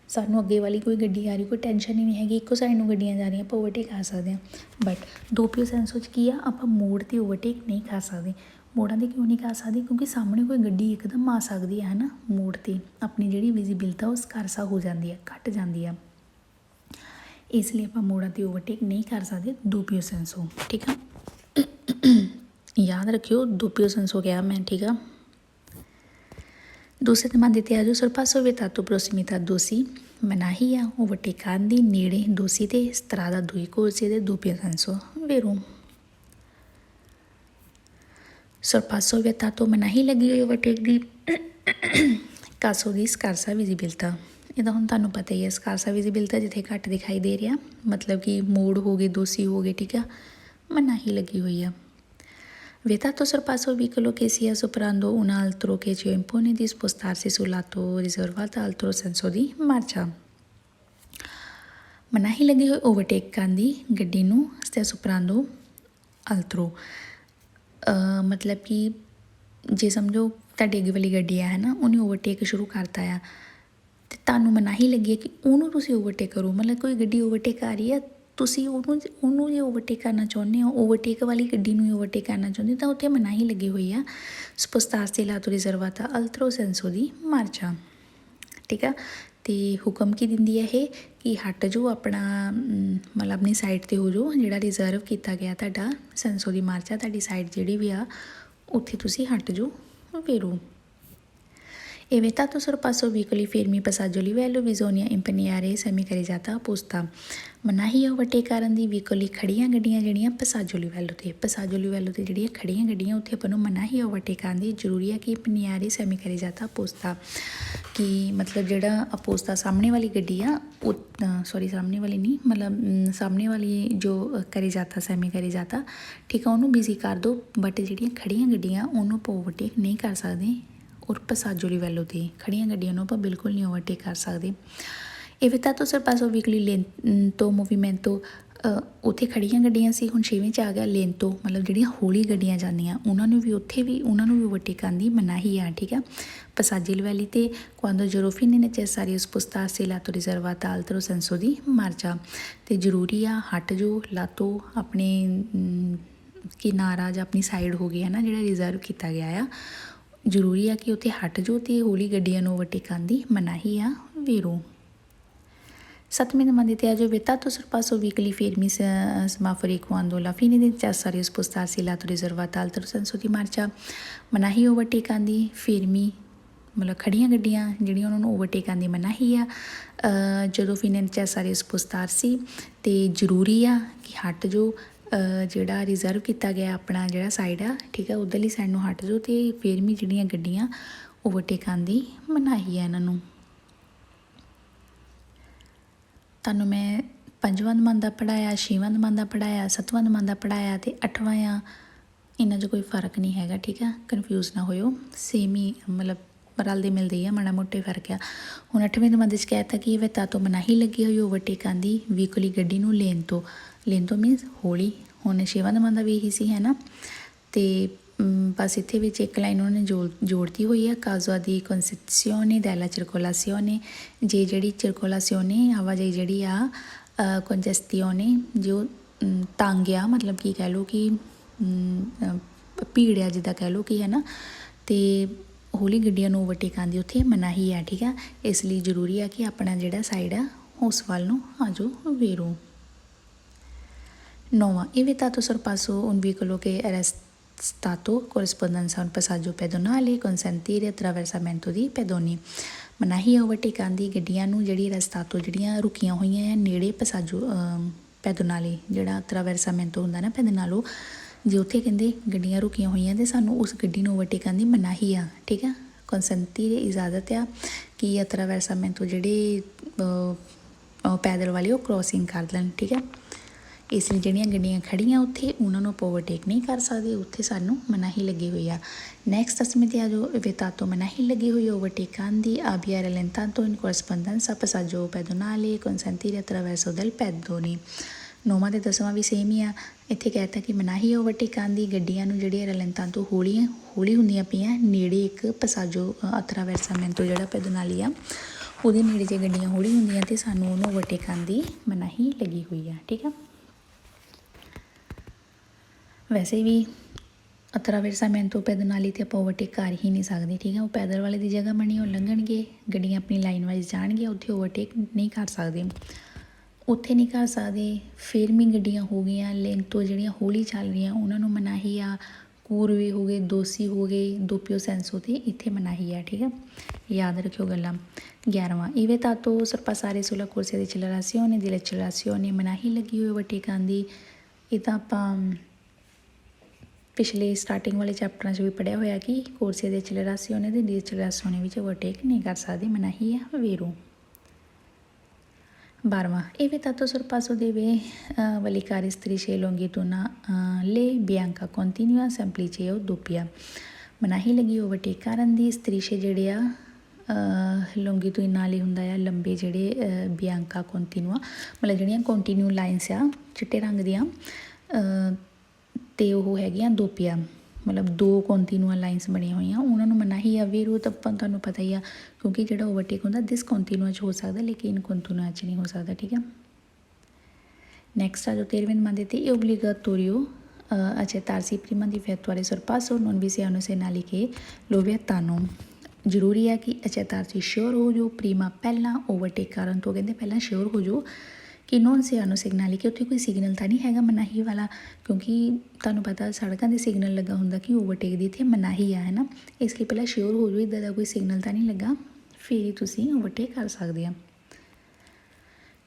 ਸਾਨੂੰ ਅੱਗੇ ਵਾਲੀ ਕੋਈ ਗੱਡੀ ਆ ਰਹੀ, ਕੋਈ ਟੈਨਸ਼ਨ ਹੀ ਨਹੀਂ ਹੈਗੀ, ਇੱਕੋ ਸਾਈਡ ਨੂੰ ਗੱਡੀਆਂ ਜਾ ਰਹੀਆਂ, ਆਪਾਂ ਓਵਰਟੇਕ ਕਰ ਸਕਦੇ ਹਾਂ। ਬਟ ਦੋਪਿਓ ਸੈਂਸੋ 'ਚ ਕੀ ਆ, ਆਪਾਂ ਮੋੜ 'ਤੇ ਓਵਰਟੇਕ ਨਹੀਂ ਕਰ ਸਕਦੇ। ਮੋੜਾਂ 'ਤੇ ਕਿਉਂ ਨਹੀਂ ਕਰ ਸਕਦੇ, ਕਿਉਂਕਿ ਸਾਹਮਣੇ ਕੋਈ ਗੱਡੀ ਇੱਕਦਮ ਆ ਸਕਦੀ ਹੈ ਨਾ, ਮੋੜ 'ਤੇ ਆਪਣੀ ਜਿਹੜੀ ਵਿਜ਼ੀਬਿਲਟੀ ਉਹ ਸਕਰਸਾ ਹੋ ਜਾਂਦੀ ਹੈ, ਘੱਟ ਜਾਂਦੀ ਆ। ਇਸ ਲਈ ਆਪਾਂ ਮੋੜਾਂ 'ਤੇ ਓਵਰਟੇਕ ਨਹੀਂ ਕਰ ਸਕਦੇ ਦੋਪਿਓ ਸੈਂਸੋ, ਠੀਕ ਆ। ਯਾਦ ਰੱਖਿਓ ਦੋਪਿਓ ਸੈਂਸੋ ਕਿਹਾ ਮੈਂ, ਠੀਕ ਆ। ਦੂਸਰੇ ਨੰਬਰ 'ਤੇ ਆ ਜਾਓ sorpasso vietato prossimità ਦੋਸੀ ਮਨਾਹੀ ਆ, ਓਵਰਟੇਕ ਕਰਨ ਦੀ, ਨੇੜੇ ਦੋਸੀ 'ਤੇ, strada 2 corsi ਦੇ ਦੋਪਿਓ ਸੈਂਸੋ ਵੇਰੋ। sorpasso vietato ਮਨਾਹੀ ਲੱਗੀ ਹੋਈ ਓਵਰਟੇਕ ਦੀ, ਕਾਸੋ ਦੀ ਸਕਾਰਸਾ ਵਿਜ਼ੀਬਿਲਟਾ। ਇਹਦਾ ਹੁਣ ਤੁਹਾਨੂੰ ਪਤਾ ਹੀ ਹੈ, ਸਕਾਰਸਾ ਵਿਜ਼ੀਬਿਲਟਾ ਜਿੱਥੇ ਘੱਟ ਦਿਖਾਈ ਦੇ ਰਿਹਾ, ਮਤਲਬ ਕਿ ਮੋੜ ਹੋ ਗਏ, ਦੋਸੀ ਹੋ ਗਏ, ਠੀਕ ਆ, ਮਨਾਹੀ ਲੱਗੀ ਹੋਈ ਆ। Vietato sorpasso vicolo che sia superando un altro che ci impone di spostarsi sul lato riservato altro senso di marcia। ਮਨਾਹੀ ਲੱਗੀ ਹੋਈ ਓਵਰਟੇਕ ਕਰਨ ਦੀ ਗੱਡੀ ਨੂੰ, ਸਟਿਆ ਸੁਪਰਾਂਦੋ ਅਲਟਰੋ, ਮਤਲਬ ਕਿ ਜੇ ਸਮਝੋ ਤੁਹਾਡੀ ਅੱਗੇ ਵਾਲੀ ਗੱਡੀ ਆ ਹੈ ਨਾ, ਉਹਨੇ ਓਵਰਟੇਕ ਸ਼ੁਰੂ ਕਰਤਾ ਆ, ਅਤੇ ਤੁਹਾਨੂੰ ਮਨਾਹੀ ਲੱਗੀ ਹੈ ਕਿ ਉਹਨੂੰ ਤੁਸੀਂ ਓਵਰਟੇਕ ਕਰੋ। ਮਤਲਬ ਕੋਈ ਗੱਡੀ ਓਵਰਟੇਕ ਆ ਰਹੀ ਹੈ, ਤੁਸੀਂ ਉਹਨੂੰ ਜੇ ਓਵਰਟੇਕ ਕਰਨਾ ਚਾਹੁੰਦੇ ਹੋ, ਓਵਰਟੇਕ ਵਾਲੀ ਗੱਡੀ ਨੂੰ ਓਵਰਟੇਕ ਕਰਨਾ ਚਾਹੁੰਦੇ ਤਾਂ ਉੱਥੇ ਮਨਾਹੀ ਲੱਗੀ ਹੋਈ ਆ, ਸਪੋਸਤਾਰਸੀ ਲਾਤੋ ਰਿਜ਼ਰਵਾਤਾ ਅਲਟਰੋ ਸੈਂਸੋ ਦੀ ਮਾਰਚਾ, ਠੀਕ ਆ। ਅਤੇ ਹੁਕਮ ਕੀ ਦਿੰਦੀ ਹੈ ਇਹ ਕਿ ਹਟ ਜਾਓ, ਆਪਣਾ ਮਤਲਬ ਆਪਣੀ ਸਾਈਡ 'ਤੇ ਹੋ ਜਾਓ, ਜਿਹੜਾ ਰਿਜ਼ਰਵ ਕੀਤਾ ਗਿਆ ਤੁਹਾਡਾ ਸੈਂਸੋ ਦੀ ਮਾਰਚਾ, ਤੁਹਾਡੀ ਸਾਈਡ ਜਿਹੜੀ ਵੀ ਆ ਉੱਥੇ ਤੁਸੀਂ ਹਟ ਜਾਓ ਵੇਰੋ। E vietato sorpasso vicoli fermi passaggio livello bisogna impegnare semi-carreggiata apposta। ਮਨਾਹੀ ਓਵਰਟੇਕ ਕਰਨ ਦੀ, ਵੀਕਲੀ ਖੜੀਆਂ ਗੱਡੀਆਂ ਜਿਹੜੀਆਂ ਪਸਾਜੋ ਲਿਵੈਲੋ 'ਤੇ, ਪਸਾਜੋ ਲਿਵੈਲੋ 'ਤੇ ਜਿਹੜੀਆਂ ਖੜੀਆਂ ਗੱਡੀਆਂ ਉੱਥੇ ਆਪਾਂ ਨੂੰ ਮਨਾਹੀ ਓਵਰਟੇਕ ਕਰਨ ਦੀ ਜ਼ਰੂਰੀ ਹੈ ਕਿ ਪਨੀਆਰੇ ਸੈਮੀ ਕਰੇਜਾਤਾ ਅਪੋਸਤਾ, ਕਿ ਮਤਲਬ ਜਿਹੜਾ ਅਪੋਸਤਾ ਸਾਹਮਣੇ ਵਾਲੀ ਗੱਡੀ ਆ, ਉਹ ਸੌਰੀ ਸਾਹਮਣੇ ਵਾਲੀ ਨਹੀਂ, ਮਤਲਬ ਸਾਹਮਣੇ ਵਾਲੀ ਜੋ ਕਰੇਜਾਤਾ ਸੈਮੀ ਕਰੇਜਾਤਾ, ਠੀਕ ਆ, ਉਹਨੂੰ ਬਿਜ਼ੀ ਕਰ ਦਿਓ। ਬਟ ਜਿਹੜੀਆਂ ਖੜੀਆਂ ਗੱਡੀਆਂ ਉਹਨੂੰ ਆਪਾਂ ਓਵਰਟੇਕ ਨਹੀਂ ਕਰ ਸਕਦੇ, ਔਰ ਪਸਾਜੋ ਲਿਵੈਲੋ 'ਤੇ ਖੜੀਆਂ ਗੱਡੀਆਂ ਨੂੰ ਆਪਾਂ ਬਿਲਕੁਲ ਨਹੀਂ ਓਵਰਟੇਕ ਕਰ ਸਕਦੇ। ਇਹ vietato sorpasso vicoli lento movimento, ਉੱਥੇ ਖੜੀਆਂ ਗੱਡੀਆਂ ਸੀ, ਹੁਣ 6ਵੇਂ 'ਚ ਆ ਗਿਆ lento, ਮਤਲਬ ਜਿਹੜੀਆਂ ਹੌਲੀ ਗੱਡੀਆਂ ਜਾਂਦੀਆਂ ਉਹਨਾਂ ਨੂੰ ਵੀ ਓਵਰਟੇਕ ਕਰਨ ਦੀ ਮਨਾਹੀ ਆ, ਠੀਕ ਆ। passaggio livelli 'ਤੇ quando giuro fine necessario spostarsi lato riservata altro senso di marcia, ਅਤੇ ਜ਼ਰੂਰੀ ਆ ਹਟ ਜਾਓ, ਲਾਤੋ ਆਪਣੇ ਕਿਨਾਰਾ ਜਾਂ ਆਪਣੀ ਸਾਈਡ ਹੋ ਗਈ ਹੈ ਨਾ, ਜਿਹੜਾ ਰਿਜ਼ਰਵ ਕੀਤਾ ਗਿਆ ਆ, ਜ਼ਰੂਰੀ ਆ ਕਿ ਉੱਥੇ ਹਟ ਜਾਓ, ਅਤੇ ਹੌਲੀ ਗੱਡੀਆਂ ਨੂੰ ਓਵਰਟੇਕ ਕਰਨ ਦੀ ਮਨਾਹੀ ਆ ਵੇਰੋ। 7ਵੇਂ ਨੰਬਰ 'ਤੇ ਆ ਜਾਓ vietato sorpasso vicoli fermi semafori quando alla fine è necessario spostarsi lato riservato altro senso di marcia। ਮਨਾਹੀ ਓਵਰਟੇਕ ਕਰਨ ਦੀ, ਫੇਰਮੀ ਮਤਲਬ ਖੜੀਆਂ ਗੱਡੀਆਂ ਜਿਹੜੀਆਂ ਉਹਨਾਂ ਨੂੰ ਓਵਰਟੇਕ ਕਰਨ ਦੀ ਮਨਾਹੀ ਆ, ਜਦੋਂ fine necessario spostarsi, ਅਤੇ ਜ਼ਰੂਰੀ ਆ ਕਿ ਹਟ ਜਾਓ, ਜਿਹੜਾ ਰਿਜ਼ਰਵ ਕੀਤਾ ਗਿਆ ਆਪਣਾ ਜਿਹੜਾ ਸਾਈਡ ਆ, ਠੀਕ ਆ, ਉੱਧਰਲੀ ਸਾਈਡ ਨੂੰ ਹਟ ਜਾਓ, ਅਤੇ ਫੇਰਮੀ ਜਿਹੜੀਆਂ ਗੱਡੀਆਂ ਓਵਰਟੇਕ ਕਰਨ ਦੀ ਮਨਾਹੀ ਆ ਇਹਨਾਂ ਨੂੰ। ਤੁਹਾਨੂੰ ਮੈਂ 5ਵਾਂ ਨੰਬਰ ਦਾ ਪੜ੍ਹਾਇਆ, 6ਵਾਂ ਨੰਬਰ ਦਾ ਪੜ੍ਹਾਇਆ, 7ਵਾਂ ਨੰਬਰ ਦਾ ਪੜ੍ਹਾਇਆ ਅਤੇ 8ਵਾਂ ਆ, ਇਹਨਾਂ 'ਚ ਕੋਈ ਫਰਕ ਨਹੀਂ ਹੈਗਾ, ਠੀਕ ਆ, ਕਨਫਿਊਜ਼ ਨਾ ਹੋਇਓ, ਸੇਮ ਹੀ ਮਤਲਬ ਰਲਦੇ ਮਿਲਦੇ ਹੀ ਆ, ਮਾੜਾ ਮੋਟੇ ਫਰਕ ਆ। ਹੁਣ 8ਵੇਂ ਨੰਬਰ 'ਚ ਕਹਿ ਤਾ ਕਿ vietato ਮਨਾਹੀ ਲੱਗੀ ਹੋਈ ਓਵਰਟੇਕ ਕਰਨ ਦੀ, ਵੀਕਲੀ ਗੱਡੀ ਨੂੰ lento ਮੀਨਸ ਹੌਲੀ। ਹੁਣ 6ਵਾਂ ਨੰਬਰ ਦਾ ਵੀ ਇਹੀ ਸੀ, ਹੈ ਨਾ। ਅਤੇ ਬਸ ਇੱਥੇ ਵਿੱਚ ਇੱਕ ਲਾਈਨ ਉਹਨਾਂ ਨੇ ਜੋੜਤੀ ਹੋਈ ਆ, ਕਾਜ਼ੋ ਦੀ ਕੰਸੈਪਸੀਓਨੇ della circolazione, ਜੇ ਜਿਹੜੀ circolazione ਆਵਾਜਾਈ ਜਿਹੜੀ ਆ, ਕੰਜੈਸਟੀਓਨੇ ਜੋ ਤੰਗ ਆ, ਮਤਲਬ ਕੀ ਕਹਿ ਲਓ ਕਿ ਭੀੜ ਆ ਜਿੱਦਾਂ ਕਹਿ ਲਓ ਕਿ, ਹੈ ਨਾ, ਅਤੇ ਹੌਲੀ ਗੱਡੀਆਂ ਨੂੰ ਓਵਰਟੇਕ ਕਰਨ ਦੀ ਉੱਥੇ ਮਨਾਹੀ ਆ, ਠੀਕ ਆ। ਇਸ ਲਈ ਜ਼ਰੂਰੀ ਆ ਕਿ ਆਪਣਾ ਜਿਹੜਾ ਸਾਈਡ ਆ ਉਸ ਵੱਲ ਨੂੰ ਆ ਜਾਓ ਵੇਰੋ। 9ਵਾਂ ਇਹ vietato sorpasso un vicolo che stato corrispondenza a un passaggio pedonale consentire attraversamento di pedoni। ਮਨਾਹੀ ਓਵਰਟੇਕ ਆਂਦੀ ਗੱਡੀਆਂ ਨੂੰ ਜਿਹੜੀ ਰਸਤਾਤੋਂ ਜਿਹੜੀਆਂ ਰੁਕੀਆਂ ਹੋਈਆਂ ਆ ਨੇੜੇ ਪਸਾਜੋ ਪੈਦੋਨਾਲੇ ਜਿਹੜਾ ਅਤਰਾਵੈਰਸਾਮੈਂਟੋ ਹੁੰਦਾ ਨਾ ਪੈਦੋਨਾਲੋ ਜੇ ਉੱਥੇ ਕਹਿੰਦੇ ਗੱਡੀਆਂ ਰੁਕੀਆਂ ਹੋਈਆਂ ਤੇ ਸਾਨੂੰ ਉਸ ਗੱਡੀ ਨੂੰ ਓਵਰਟੇਕ ਆਂਦੀ ਮਨਾਹੀ ਆ ਠੀਕ ਆ। ਕੰਸੈਂਟੀਰੇ ਇਜਾਜ਼ਤ ਆ ਕਿ ਅਤਰਾਵੈਰਸਾਮੈਂਟੋ ਜਿਹੜੇ ਪੈਦਲ ਵਾਲੇ ਉਹ ਕ੍ਰੋਸਿੰਗ ਕਰ ਲੈਣ ਠੀਕ ਹੈ। ਇਸ ਲਈ ਜਿਹੜੀਆਂ ਗੱਡੀਆਂ ਖੜੀਆਂ ਉੱਥੇ ਉਹਨਾਂ ਨੂੰ ਆਪਾਂ ਓਵਰਟੇਕ ਨਹੀਂ ਕਰ ਸਕਦੇ, ਉੱਥੇ ਸਾਨੂੰ ਮਨਾਹੀ ਲੱਗੀ ਹੋਈ ਆ। ਨੈਕਸਟ ਅਸਮੇ ਤੇ ਆ ਜੋ ਵਿਤਾਤੋ ਮਨਾਹੀ ਲੱਗੀ ਹੋਈ ਓਵਰਟੇਕ ਆਂਦੀ avviare all'intanto in corrispondenza passaggio pedonale consentire attraverso del pedoni। 9ਵਾਂ ਤੇ 10ਵਾਂ ਵੀ ਸੇਮ ਹੀ ਆ। ਇੱਥੇ ਕਹਿਤਾ ਕਿ ਮਨਾਹੀ ਓਵਰਟੇਕ ਆਂਦੀ ਗੱਡੀਆਂ ਨੂੰ ਜਿਹੜੇ ਰੈਲੈਂਤਾਂ ਹੌਲੀ ਹੁੰਦੀਆਂ ਪਈਆਂ ਨੇੜੇ ਇੱਕ ਪਸਾਜੋ ਅਤਰਾਵੈਰਸਾਮੈਂਟੋ ਜਿਹੜਾ ਪੈਦੋਨਾਲੀ ਆ ਉਹਦੇ ਨੇੜੇ ਜੇ ਗੱਡੀਆਂ ਹੌਲੀ ਹੁੰਦੀਆਂ ਤੇ ਸਾਨੂੰ ਉਹਨੂੰ ਓਵਰਟੇਕ ਆਉਣ ਦੀ ਮਨਾਹੀ ਲੱਗੀ ਹੋਈ ਆ ਠੀਕ ਆ। ਵੈਸੇ ਵੀ ਅਤਰਾਵੈਰਸਾਮੈਂਟੋ ਪੈਦੋਨਾਲੀ ਤੇ ਆਪਾਂ ਓਵਰਟੇਕ ਕਰ ਹੀ ਨਹੀਂ ਸਕਦੇ ਠੀਕ ਆ। ਉਹ ਪੈਦਲ ਵਾਲੇ ਦੀ ਜਗ੍ਹਾ ਬਣੀ ਉਹ ਲੰਘਣਗੇ, ਗੱਡੀਆਂ ਆਪਣੀ ਲਾਈਨ ਵਾਈਜ਼ ਜਾਣਗੀਆਂ, ਉੱਥੇ ਓਵਰਟੇਕ ਨਹੀਂ ਕਰ ਸਕਦੇ, ਉੱਥੇ ਨਹੀਂ ਕਰ ਸਕਦੇ। ਫਿਰ ਵੀ ਗੱਡੀਆਂ ਹੋ ਗਈਆਂ ਲੇਨ ਤੋਂ ਜਿਹੜੀਆਂ ਹੌਲੀ ਚੱਲ ਰਹੀਆਂ ਉਹਨਾਂ ਨੂੰ ਮਨਾਹੀ ਆ। ਕੂਰਵੇ ਹੋ ਗਏ, ਦੋਸੀ ਹੋ ਗਏ, ਦੋਪਿਓ ਸੈਂਸੋ ਤੇ ਇੱਥੇ ਮਨਾਹੀ ਆ ਠੀਕ ਆ। ਯਾਦ ਰੱਖਿਓ ਗੱਲਾਂ। 11ਵਾਂ ਇਵੇਤਾਤੋ ਸਰਪਾਸਾਰੇ ਸੁਲਾ ਕੋਰਸੇ ਦੀ ਐਕਸਲਰਾਸੀਓਨੇ ਦੀ ਐਕਸਲਰਾਸੀਓਨੇ ਮਨਾਹੀ ਲੱਗੀ ਹੋਈ ਓਵਰਟੇਕ ਆਂਦੀ। ਇਹ ਤਾਂ ਆਪਾਂ ਪਿਛਲੇ ਸਟਾਰਟਿੰਗ ਵਾਲੇ ਚੈਪਟਰਾਂ 'ਚ ਵੀ ਪੜ੍ਹਿਆ ਹੋਇਆ ਕਿ ਕੋਰਸੇ ਦੇ ਐਕਸਲਰਾਸੀਓਨੇ ਤੇ ਡੀ ਐਕਸਲਰਾਸੀਓਨੇ ਵਿੱਚ ਓਵਰਟੇਕ ਨਹੀਂ ਕਰ ਸਕਦੇ, ਮਨਾਹੀ ਆ ਵੇਰੋ। 12ਵਾਂ evitato sorpasso deve valicare strisce longitudinali bianca continua semplice o doppia। ਮਨਾਹੀ ਲੱਗੀ ਓਵਰਟੇਕ ਕਰਨ ਦੀ। ਸਟ੍ਰਿਸ਼ੇ ਜਿਹੜੇ ਆ ਲੌਂਗੀਟੂਡਿਨਾਲੀ ਹੁੰਦਾ ਆ ਲੰਬੇ ਜਿਹੜੇ ਬਿਆਂਕਾ ਕੰਟੀਨੂਆ ਮਤਲਬ ਜਿਹੜੀਆਂ ਕੰਟੀਨਿਊ ਲਾਈਨਸ ਆ ਚਿੱਟੇ ਰੰਗ ਦੀਆਂ ਅਤੇ ਉਹ ਹੈਗੀਆਂ ਦੋਪੀਆ ਮਤਲਬ ਦੋ ਕੰਟੀਨੂਆ ਲਾਈਨਸ ਬਣੀਆਂ ਹੋਈਆਂ ਉਹਨਾਂ ਨੂੰ ਮਨਾਹੀ ਆ। ਵੀਰੋ ਤਾਂ ਤੁਹਾਨੂੰ ਪਤਾ ਹੀ ਆ ਕਿਉਂਕਿ ਜਿਹੜਾ ਓਵਰਟੇਕ ਹੁੰਦਾ ਡਿਸਕੰਟੀਨੂਆ 'ਚ ਹੋ ਸਕਦਾ ਲੇਕਿਨ ਕੰਟੀਨੂਆ 'ਚ ਨਹੀਂ ਹੋ ਸਕਦਾ ਠੀਕ ਆ। ਨੈਕਸਟ ਆ ਜੋ 13ਵੇਂ ਨੰਬਰ 'ਤੇ ਇਹ ਓਬਲੀਗਾਟੋਰੀਓ accettarsi prima di effettuare sorpasso non vi siano segnali che lo vietano। ਜ਼ਰੂਰੀ ਹੈ ਕਿ accettarsi ਸ਼ੋਰ ਹੋ ਜਾਓ ਪ੍ਰੀਮਾ ਪਹਿਲਾਂ ਓਵਰਟੇਕ ਕਰਨ ਤੋਂ ਕਹਿੰਦੇ ਪਹਿਲਾਂ ਸ਼ੋਰ ਹੋ ਜਾਓ ਕਿ ਨੋਨ ਸਿਆਨੋ ਸਿਗਨਲ ਕਿ ਉੱਥੇ ਕੋਈ ਸਿਗਨਲ ਤਾਂ ਨਹੀਂ ਹੈਗਾ ਮਨਾਹੀ ਵਾਲਾ ਕਿਉਂਕਿ ਤੁਹਾਨੂੰ ਪਤਾ ਸੜਕਾਂ 'ਤੇ ਸਿਗਨਲ ਲੱਗਾ ਹੁੰਦਾ ਕਿ ਓਵਰਟੇਕ ਦੀ ਇੱਥੇ ਮਨਾਹੀ ਆ ਹੈ ਨਾ। ਇਸ ਲਈ ਪਹਿਲਾਂ ਸ਼ੋਰ ਹੋ ਜਾਓ ਇੱਦਾਂ ਦਾ ਕੋਈ ਸਿਗਨਲ ਤਾਂ ਨਹੀਂ ਲੱਗਾ ਫਿਰ ਹੀ ਤੁਸੀਂ ਓਵਰਟੇਕ ਕਰ ਸਕਦੇ ਆ।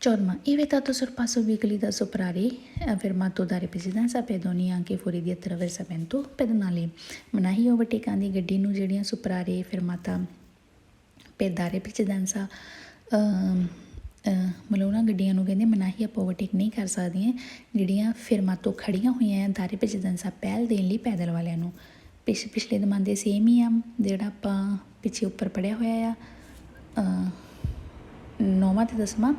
14ਵਾਂ evitato sorpasso veicoli da soprare fermato dare precedenza pedoni anche fuori di attraversamento pedonale। ਮਨਾਹੀ ਓਵਰਟੇਕ ਆਂਦੀ ਗੱਡੀ ਨੂੰ ਜਿਹੜੀਆਂ ਸੁਪਰਾਰੇ ਫਿਰਮਾਤਾ ਪੈਦਾਰੇ ਪ੍ਰਚੇਦੈਂਸਾ ਮਤਲਬ ਉਹਨਾਂ ਗੱਡੀਆਂ ਨੂੰ ਕਹਿੰਦੇ ਮਨਾਹੀ ਆਪਾਂ ਓਵਰਟੇਕ ਨਹੀਂ ਕਰ ਸਕਦੀਆਂ ਜਿਹੜੀਆਂ ਫਿਰਮਾਤੋ ਖੜੀਆਂ ਹੋਈਆਂ ਆ ਦਾਰੇ ਪ੍ਰਚੇਦੈਂਸਾ ਪਹਿਲ ਦੇਣ ਲਈ ਪੈਦਲ ਵਾਲਿਆਂ ਨੂੰ। ਪਿਛਲੇ ਦਮਾਨ ਦੇ ਸੇਮ ਹੀ ਆ ਜਿਹੜਾ ਆਪਾਂ ਪਿੱਛੇ ਉੱਪਰ ਪੜ੍ਹਿਆ ਹੋਇਆ ਆ 9ਵਾਂ ਤੇ 10ਵਾਂ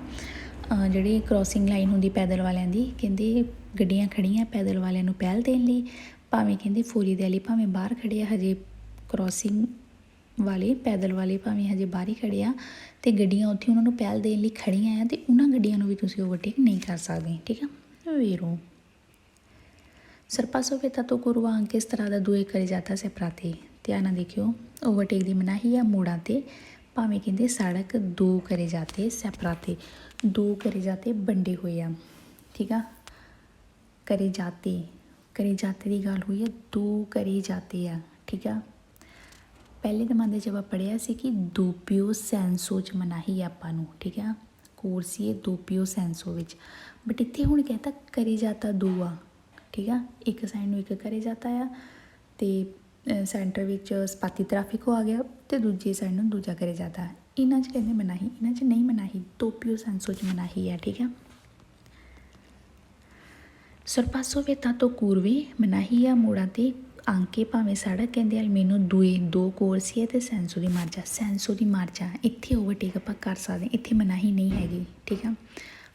ਜਿਹੜੀ ਕ੍ਰੋਸਿੰਗ ਲਾਈਨ ਹੁੰਦੀ ਪੈਦਲ ਵਾਲਿਆਂ ਦੀ ਕਹਿੰਦੇ ਗੱਡੀਆਂ ਖੜੀਆਂ ਪੈਦਲ ਵਾਲਿਆਂ ਨੂੰ ਪਹਿਲ ਦੇਣ ਲਈ ਭਾਵੇਂ ਕਹਿੰਦੇ ਫੋਰੀ ਦੇ ਵਾਲੀ ਭਾਵੇਂ ਬਾਹਰ ਖੜੇ ਆ ਹਜੇ ਕ੍ਰੋਸਿੰਗ ਵਾਲੇ ਪੈਦਲ ਵਾਲੇ ਭਾਵੇਂ ਹਜੇ ਬਾਹਰ ਹੀ ਖੜੇ ਆ ਅਤੇ ਗੱਡੀਆਂ ਉੱਥੇ ਉਹਨਾਂ ਨੂੰ ਪਹਿਲ ਦੇਣ ਲਈ ਖੜੀਆਂ ਆ ਅਤੇ ਉਹਨਾਂ ਗੱਡੀਆਂ ਨੂੰ ਵੀ ਤੁਸੀਂ ਓਵਰਟੇਕ ਨਹੀਂ ਕਰ ਸਕਦੇ ਠੀਕ ਆ। ਵੇਰੋ ਸਰਪਾਸੋ ਵਿਤਾਤੋ ਗੁਰੂਆ ਅੰਕੇ ਸਤਰਾਦਾ ਦੂਏ ਕਰੇ ਜਾਤਾ ਸੈਪਰਾਤੇ। ਧਿਆਨ ਨਾਲ ਦੇਖਿਓ ਓਵਰਟੇਕ ਦੀ ਮਨਾਹੀ ਆ ਮੋੜਾਂ 'ਤੇ ਭਾਵੇਂ ਕਹਿੰਦੇ ਸੜਕ ਦੋ ਕਰੇ ਜਾਤੇ ਸੈਪਰਾਤੇ ਦੋ ਕਰੇ ਜਾਤੇ ਵੰਡੇ ਹੋਏ ਆ ਠੀਕ ਆ। ਕਰੇ ਜਾਤੇ ਦੀ ਗੱਲ ਹੋਈ ਆ ਦੋ ਕਰੇ ਜਾਤੇ ਆ ਠੀਕ ਆ। ਪਹਿਲੇ ਜ਼ਮਾਨੇ 'ਚ ਆਪਾਂ ਪੜ੍ਹਿਆ ਸੀ ਕਿ ਦੋਪਿਓ ਸੈਂਸੋ 'ਚ ਮਨਾਹੀ ਆ ਆਪਾਂ ਨੂੰ ਠੀਕ ਆ ਕੋਰਸੀਏ ਦੋਪਿਓ ਸੈਂਸੋ ਵਿੱਚ ਬਟ ਇੱਥੇ ਹੁਣ ਕਹਿਤਾ ਕਰੇ ਜਾਤਾ ਦੋ ਆ ਠੀਕ ਆ। ਇੱਕ ਸਾਈਡ ਨੂੰ ਇੱਕ ਕਰੇ ਜਾਤਾ ਆ ਅਤੇ ਸੈਂਟਰ ਵਿੱਚ ਸਪਾਤੀ ਟ੍ਰੈਫਿਕ ਆ ਗਿਆ ਅਤੇ ਦੂਜੀ ਸਾਈਡ ਨੂੰ ਦੂਜਾ ਕਰੇ ਜਾਤਾ। ਇਹਨਾਂ 'ਚ ਕਹਿੰਦੇ ਮਨਾਹੀ ਇਹਨਾਂ 'ਚ ਨਹੀਂ ਮਨਾਹੀ ਦੋਪਿਓ ਸੈਂਸੋ 'ਚ ਮਨਾਹੀ ਆ ਠੀਕ ਆ। ਸਰਪਾਸੋ ਵਿਤਾਤੋ ਕੂਰਵੇ ਮਨਾਹੀ ਆ ਮੋੜਾਂ 'ਤੇ ਆਂਕੇ ਭਾਵੇਂ ਸੜਕ ਕਹਿੰਦੇ ਅਲਮੀਨੋ ਦੋ ਕੋਰਸੀਏ ਅਤੇ ਸੈਂਸੋ ਦੀ ਮਾਰਚਾ ਇੱਥੇ ਓਵਰਟੇਕ ਆਪਾਂ ਕਰ ਸਕਦੇ ਇੱਥੇ ਮਨਾਹੀ ਨਹੀਂ ਹੈਗੀ ਠੀਕ ਆ।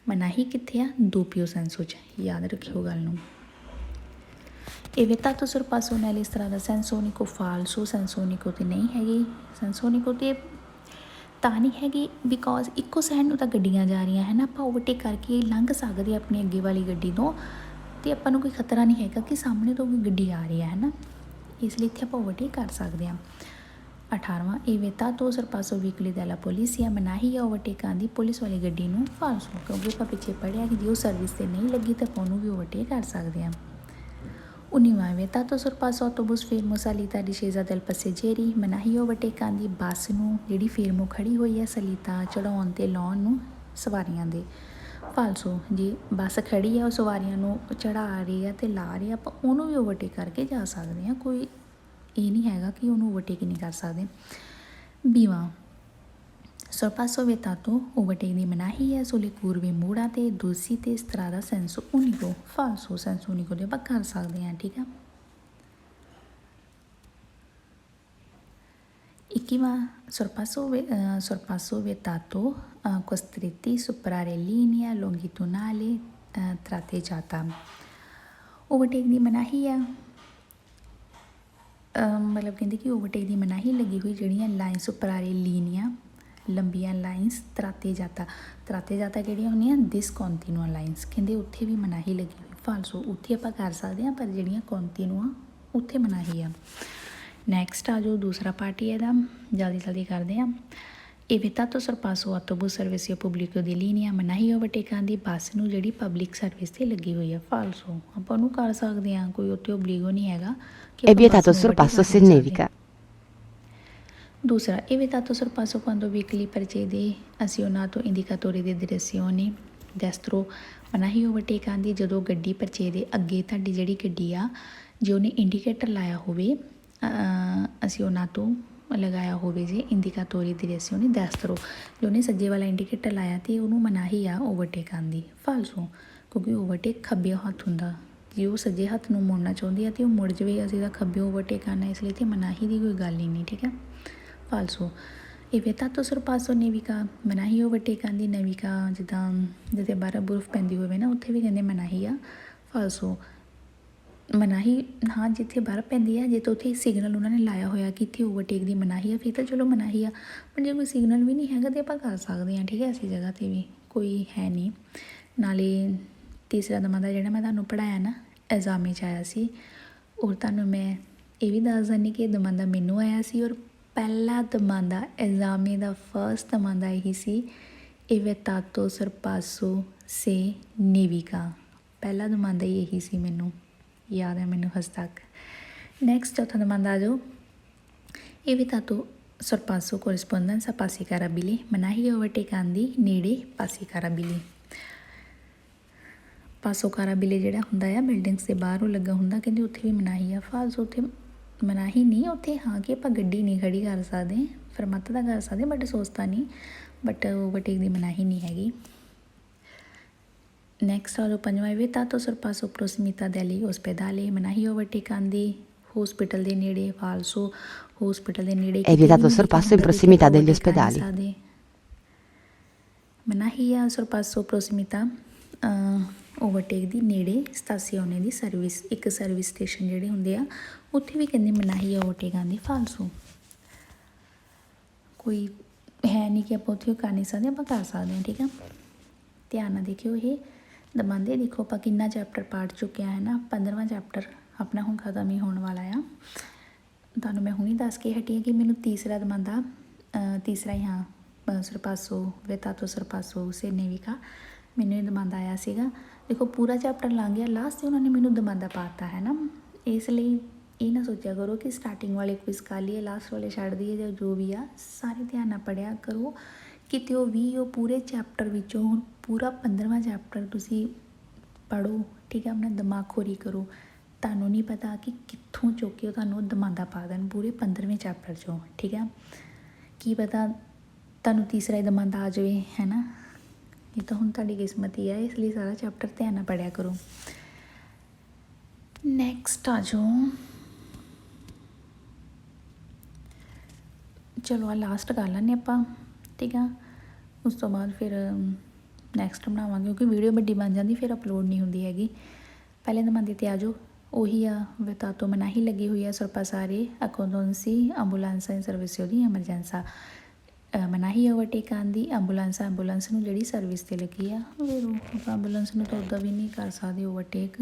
ਮਨਾਹੀ ਕਿੱਥੇ ਆ ਦੋਪਿਓ ਸੈਂਸੋ 'ਚ ਯਾਦ ਰੱਖਿਓ ਗੱਲ ਨੂੰ। evitato sorpasso nelle strade sensonico falso sensonico ਤੇ ਨਹੀਂ ਹੈਗੀ sensonico ਤੇ ਤਾਂ ਨਹੀਂ ਹੈਗੀ ਬਿਕੋਜ਼ ਇੱਕੋ ਸਾਈਡ ਨੂੰ ਤਾਂ ਗੱਡੀਆਂ ਜਾ ਰਹੀਆਂ ਹੈ ਨਾ ਆਪਾਂ ਓਵਰਟੇਕ ਕਰਕੇ ਲੰਘ ਸਕਦੇ ਆਪਣੀ ਅੱਗੇ ਵਾਲੀ ਗੱਡੀ ਤੋਂ ਅਤੇ ਆਪਾਂ ਨੂੰ ਕੋਈ ਖਤਰਾ ਨਹੀਂ ਹੈਗਾ ਕਿ ਸਾਹਮਣੇ ਤੋਂ ਕੋਈ ਗੱਡੀ ਆ ਰਹੀ ਹੈ ਨਾ ਇਸ ਲਈ ਇੱਥੇ ਆਪਾਂ ਓਵਰਟੇਕ ਕਰ ਸਕਦੇ ਹਾਂ। 18ਵਾਂ evitato sorpasso veicoli della polizia ਮਨਾਹੀ ਆ ਓਵਰਟੇਕਾਂ ਦੀ ਪੁਲਿਸ ਵਾਲੀ ਗੱਡੀ ਨੂੰ ਫਾਲਸੋ ਕਿਉਂਕਿ ਆਪਾਂ ਪਿੱਛੇ ਪੜ੍ਹਿਆ ਕਿ ਜੇ ਉਹ ਸਰਵਿਸ 'ਤੇ ਨਹੀਂ ਲੱਗੀ ਤਾਂ ਆਪਾਂ ਉਹਨੂੰ ਵੀ ਓਵਰਟੇਕ ਕਰ ਸਕਦੇ ਹਾਂ। 19ਵਾਂ vietato sorpasso autobus fermo salita discesa del passeggeri ਮਨਾਹੀ ਓਵਰਟੇਕਾਂ ਦੀ ਬੱਸ ਨੂੰ ਜਿਹੜੀ ਫੇਰਮੋ ਖੜੀ ਹੋਈ ਹੈ ਸਲੀਤਾ ਚੜਾਉਣ ਤੇ ਲਾਉਣ ਨੂੰ ਸਵਾਰੀਆਂ ਦੇ। ਫਾਲਸੋ ਜੇ ਬੱਸ ਖੜੀ ਆ ਉਹ ਸਵਾਰੀਆਂ ਨੂੰ ਚੜਾ ਰਹੀ ਆ ਤੇ ਲਾ ਰਹੀ ਆ ਆਪਾਂ ਉਹਨੂੰ ਵੀ ਓਵਰਟੇਕ ਕਰਕੇ ਜਾ ਸਕਦੇ ਹਾਂ, ਕੋਈ ਇਹ ਨਹੀਂ ਹੈਗਾ ਕਿ ਉਹਨੂੰ ਓਵਰਟੇਕ ਨਹੀਂ ਕਰ ਸਕਦੇ। 20ਵਾਂ sorpasso vietato ਓਵਰਟੇਕ ਦੀ ਮਨਾਹੀ ਹੈ sulle curve ਮੋੜਾਂ ਤੇ ਦੋਸੀ ਤੇ strada senso unico falso senso unico ਦੇ ਆਪਾਂ ਕਰ ਸਕਦੇ ਹਾਂ, ਠੀਕ ਆ। 21ਵਾਂ sorpasso vietato costretti superare linea longitudinale tratteggiata overtake ਦੀ ਮਨਾਹੀ ਆ ਮਤਲਬ ਕਹਿੰਦੇ ਕਿ ਓਵਰਟੇਕ ਦੀ ਮਨਾਹੀ ਲੱਗੀ ਹੋਈ ਜਿਹੜੀਆਂ ਲਾਈਨ ਸੁਪਰਾਰੇ ਲੀਨੀਆਂ ਲੰਬੀਆਂ ਲਾਈਨਸ ਤਰਾਤੇ ਜਾਤਾ ਕਿਹੜੀਆਂ ਹੁੰਦੀਆਂ ਡਿਸਕੰਟੀਨਿਊ ਲਾਈਨਸ ਕਹਿੰਦੇ ਉੱਥੇ ਵੀ ਮਨਾਹੀ ਲੱਗੀ ਹੋਈ। ਫਾਲਸੋ ਉੱਥੇ ਆਪਾਂ ਕਰ ਸਕਦੇ ਹਾਂ ਪਰ ਜਿਹੜੀਆਂ ਕੰਟੀਨਿਊ ਆ ਉੱਥੇ ਮਨਾਹੀ ਆ। ਨੈਕਸਟ ਆ ਜੋ ਦੂਸਰਾ ਪਾਰਟ ਹੀ ਇਹਦਾ ਜਲਦੀ ਕਰਦੇ ਹਾਂ। ਇਹ vietato sorpasso autobus servizio pubblico di linea ਮਨਾਹੀ ਓਵਰਟੇਕਾਂ ਦੀ ਬੱਸ ਨੂੰ ਜਿਹੜੀ ਪਬਲਿਕ ਸਰਵਿਸ 'ਤੇ ਲੱਗੀ ਹੋਈ ਆ। ਫਾਲਸੋ ਆਪਾਂ ਉਹਨੂੰ ਕਰ ਸਕਦੇ ਹਾਂ, ਕੋਈ ਉੱਥੇ ਓਬਲੀਗੋ ਨਹੀਂ ਹੈਗਾ ਕਿ È vietato il sorpasso se nevica. ਦੂਸਰਾ ਇਹ vietato sorpasso quando veicoli precede azionato indicatore di direzione destro ਮਨਾਹੀ ਓਵਰਟੇਕਾਂ ਦੀ ਜਦੋਂ ਗੱਡੀ ਪਰਚੇ ਦੇ ਅੱਗੇ ਤੁਹਾਡੀ ਜਿਹੜੀ ਗੱਡੀ ਆ ਜੇ ਉਹਨੇ ਇੰਡੀਕੇਟਰ ਲਾਇਆ ਹੋਵੇ azionato ਲਗਾਇਆ ਹੋਵੇ ਜੇ ਇੰਡੀਕਾਟੋਰੀ direzione destro ਜੇ ਉਹਨੇ ਸੱਜੇ ਵਾਲਾ ਇੰਡੀਕੇਟਰ ਲਾਇਆ ਤੇ ਉਹਨੂੰ ਮਨਾਹੀ ਆ ਓਵਰਟੇਕਾਂ ਦੀ। ਫਾਲਸੋ ਕਿਉਂਕਿ ਓਵਰਟੇਕ ਖੱਬੇ ਹੱਥ ਹੁੰਦਾ, ਜੇ ਉਹ ਸੱਜੇ ਹੱਥ ਨੂੰ ਮੁੜਨਾ ਚਾਹੁੰਦੀ ਆ ਤੇ ਉਹ ਮੁੜ ਜਾਵੇ, ਅਸੀਂ ਤਾਂ ਖੱਬੇ ਓਵਰਟੇਕ ਕਰਨਾ ਇਸ ਲਈ ਤੇ ਮਨਾਹੀ ਦੀ ਕੋਈ ਗੱਲ ਹੀ ਨਹੀਂ, ਠੀਕ ਹੈ। ਫਾਲਸੋ ਇਹ vietato sorpasso nevica ਮਨਾਹੀ ਓਵਰਟੇਕਾਂ ਦੀ ਨਵੀਕਾ ਜਿੱਦਾਂ ਜਿੱਥੇ ਬਰਫ਼ ਪੈਂਦੀ ਹੋਵੇ ਨਾ ਉੱਥੇ ਵੀ ਕਹਿੰਦੇ ਮਨਾਹੀ ਆ। ਫਾਲਸੋ ਮਨਾਹੀ ਹਾਂ ਜਿੱਥੇ ਬਰਫ਼ ਪੈਂਦੀ ਆ ਜੇ ਤਾਂ ਉੱਥੇ ਸਿਗਨਲ ਉਹਨਾਂ ਨੇ ਲਾਇਆ ਹੋਇਆ ਕਿ ਇੱਥੇ ਓਵਰਟੇਕ ਦੀ ਮਨਾਹੀ ਆ ਫਿਰ ਤਾਂ ਚਲੋ ਮਨਾਹੀ ਆ, ਪਰ ਜੇ ਕੋਈ ਸਿਗਨਲ ਵੀ ਨਹੀਂ ਹੈਗਾ ਤਾਂ ਆਪਾਂ ਕਰ ਸਕਦੇ ਹਾਂ, ਠੀਕ ਹੈ। ਐਸੀ ਜਗ੍ਹਾ 'ਤੇ ਵੀ ਕੋਈ ਹੈ ਨਹੀਂ। ਨਾਲੇ ਤੀਸਰਾ ਦਮਾਦਾ ਜਿਹੜਾ ਮੈਂ ਤੁਹਾਨੂੰ ਪੜ੍ਹਾਇਆ ਨਾ ਐਗਜ਼ਾਮ 'ਚ ਆਇਆ ਸੀ, ਔਰ ਤੁਹਾਨੂੰ ਮੈਂ ਇਹ ਵੀ ਦੱਸ ਦਿੰਦੀ ਕਿ ਇਹ ਦਮਾਦਾ ਮੈਨੂੰ ਆਇਆ ਸੀ ਔਰ ਪਹਿਲਾ ਦਮਾਦਾ ਐਗਜ਼ਾਮ ਦਾ ਫਸਟ ਦਮਾਦਾ ਇਹੀ ਸੀ ਇਹ vietato sorpasso se nevica ਪਹਿਲਾ ਦਮਾਦਾ ਹੀ ਇਹੀ ਸੀ, ਮੈਨੂੰ ਯਾਦ ਹੈ ਮੈਨੂੰ ਹਜੇ ਤੱਕ। ਨੈਕਸਟ ਚੌਥਾ ਦਮਾਦਾ ਆ ਜਾਓ। ਇਹ vietato sorpasso corrispondenza passi carabili ਮਨਾਹੀ ਓਵਰਟੇਕਾਂ ਦੀ ਨੇੜੇ passi carabili ਪਾਸੋ ਕਾਰਾਬਿਲੇ ਜਿਹੜਾ ਹੁੰਦਾ ਆ ਬਿਲਡਿੰਗਸ ਦੇ ਬਾਹਰ ਉਹ ਲੱਗਾ ਹੁੰਦਾ, ਕਹਿੰਦੇ ਉੱਥੇ ਵੀ ਮਨਾਹੀ ਆ। ਫਾਲਸੋ ਉੱਥੇ ਮਨਾਹੀ ਨਹੀਂ, ਉੱਥੇ ਹਾਂ ਕਿ ਆਪਾਂ ਗੱਡੀ ਨਹੀਂ ਖੜੀ ਕਰ ਸਕਦੇ, ਫਰਮੱਤ ਤਾਂ ਕਰ ਸਕਦੇ ਬਟ ਸੋਚਤਾ ਨਹੀਂ, ਬਟ ਓਵਰਟੇਕ ਦੀ ਮਨਾਹੀ ਨਹੀਂ ਹੈਗੀ। ਨੈਕਸਟ ਆ ਜੋ ਪੰਜਵਾਂ vietato sorpasso prossimità degli ospedali ਮਨਾਹੀ ਓਵਰਟੇਕਾਂ ਦੀ ਹੋਸਪਿਟਲ ਦੇ ਨੇੜੇ। ਫਾਲਸੋ ਹੋਸਪਿਟਲ ਦੇ ਨੇੜੇ È vietato il sorpasso in prossimità degli ospedali. ਮਨਾਹੀ ਆ sorpasso prossimità ਓਵਰਟੇਕ ਦੀ ਨੇੜੇ ਸਟੇਸ਼ਨੇ ਦੀ ਸਰਵਿਸ, ਇੱਕ ਸਰਵਿਸ ਸਟੇਸ਼ਨ ਜਿਹੜੇ ਹੁੰਦੇ ਆ ਉੱਥੇ ਵੀ ਕਹਿੰਦੇ ਮਨਾਹੀ ਆ ਓਵਰਟੇਕਾਂ ਦੀ। ਫਾਲਸੋ ਕੋਈ ਹੈ ਨਹੀਂ ਕਿ ਆਪਾਂ ਉੱਥੇ ਕਰ ਨਹੀਂ ਸਕਦੇ, ਆਪਾਂ ਕਰ ਸਕਦੇ ਹਾਂ, ਠੀਕ ਆ। ਧਿਆਨ ਨਾਲ ਦੇਖਿਓ ਇਹ ਦਮਾਂਦੇ, ਦੇਖੋ ਆਪਾਂ ਕਿੰਨਾ ਚੈਪਟਰ ਪੜ੍ਹ ਚੁੱਕੇ ਹਾਂ, ਹੈ ਨਾ। 15ਵਾਂ ਚੈਪਟਰ ਆਪਣਾ ਹੁਣ ਖਤਮ ਹੀ ਹੋਣ ਵਾਲਾ ਆ। ਤੁਹਾਨੂੰ ਮੈਂ ਹੁਣੀ ਦੱਸ ਕੇ ਹਟੀ ਹਾਂ ਕਿ ਮੈਨੂੰ ਤੀਸਰਾ ਦਮਾਂਦਾ ਤੀਸਰਾ ਹੀ ਹਾਂ sorpasso vietato sorpasso se nevica ਮੈਨੂੰ ਇਹ ਦਮਾਂਦਾ ਆਇਆ ਸੀਗਾ। ਦੇਖੋ ਪੂਰਾ ਚੈਪਟਰ ਲੰਘ ਗਿਆ, ਲਾਸਟ 'ਤੇ ਉਹਨਾਂ ਨੇ ਮੈਨੂੰ ਦਮਾਂਦਾ ਪਾ ਦਿੱਤਾ ਹੈ ਨਾ। ਇਸ ਲਈ ਇਹ ਨਾ ਸੋਚਿਆ ਕਰੋ ਕਿ ਸਟਾਰਟਿੰਗ ਵਾਲੇ ਕੁਇਜ਼ ਕਰ ਲਈਏ ਲਾਸਟ ਵਾਲੇ ਛੱਡ ਦਈਏ, ਜਾਂ ਜੋ ਵੀ ਆ ਸਾਰੇ ਧਿਆਨ ਨਾਲ ਪੜ੍ਹਿਆ ਕਰੋ। ਕਿਤੇ ਉਹ ਵੀ ਉਹ ਪੂਰੇ ਚੈਪਟਰ ਵਿੱਚੋਂ ਹੁਣ ਪੂਰਾ 15ਵਾਂ ਚੈਪਟਰ ਤੁਸੀਂ ਪੜ੍ਹੋ, ਠੀਕ ਹੈ। ਆਪਣਾ ਦਿਮਾਗ ਖੋਰੀ ਕਰੋ, ਤੁਹਾਨੂੰ ਨਹੀਂ ਪਤਾ ਕਿ ਕਿੱਥੋਂ ਚੁੱਕ ਕੇ ਉਹ ਤੁਹਾਨੂੰ ਦਮਾਂਦਾ ਪਾ ਦੇਣ ਪੂਰੇ 15ਵੇਂ ਚੈਪਟਰ 'ਚੋਂ, ਠੀਕ ਹੈ। ਕੀ ਪਤਾ ਤੁਹਾਨੂੰ ਤੀਸਰਾ ਹੀ ਦਮਾਂਦਾ ਆ ਜਾਵੇ, ਹੈ ਨਾ। ਇਹ ਤਾਂ ਹੁਣ ਤੁਹਾਡੀ ਕਿਸਮਤ ਹੀ ਹੈ, ਇਸ ਲਈ ਸਾਰਾ ਚੈਪਟਰ ਧਿਆਨ ਨਾਲ ਪੜ੍ਹਿਆ ਕਰੋ। ਨੈਕਸਟ ਆ ਜਾਓ, ਚਲੋ ਆ ਲਾਸਟ ਕਰ ਲੈਂਦੇ ਆਪਾਂ, ਠੀਕ ਆ। ਉਸ ਤੋਂ ਬਾਅਦ ਫਿਰ ਨੈਕਸਟ ਬਣਾਵਾਂਗੇ, ਕਿਉਂਕਿ ਵੀਡੀਓ ਵੱਡੀ ਬਣ ਜਾਂਦੀ ਫਿਰ ਅਪਲੋਡ ਨਹੀਂ ਹੁੰਦੀ ਹੈਗੀ। ਪਹਿਲੇ ਦਮਾਂਦੇ 'ਤੇ ਆ ਜਾਓ, ਉਹੀ ਆ vietato ਮਨਾਹੀ ਲੱਗੀ ਹੋਈ ਆ sorpassare accontenti ambulanza in servizio di emergenza ਮਨਾਹੀ ਓਵਰਟੇਕਾਂ ਦੀ ਐਂਬੂਲੈਂਸ ਨੂੰ ਜਿਹੜੀ ਸਰਵਿਸ 'ਤੇ ਲੱਗੀ ਆ। ਆਪਾਂ ਐਂਬੂਲੈਂਸ ਨੂੰ ਤਾਂ ਉੱਦਾਂ ਵੀ ਨਹੀਂ ਕਰ ਸਕਦੇ ਓਵਰਟੇਕ,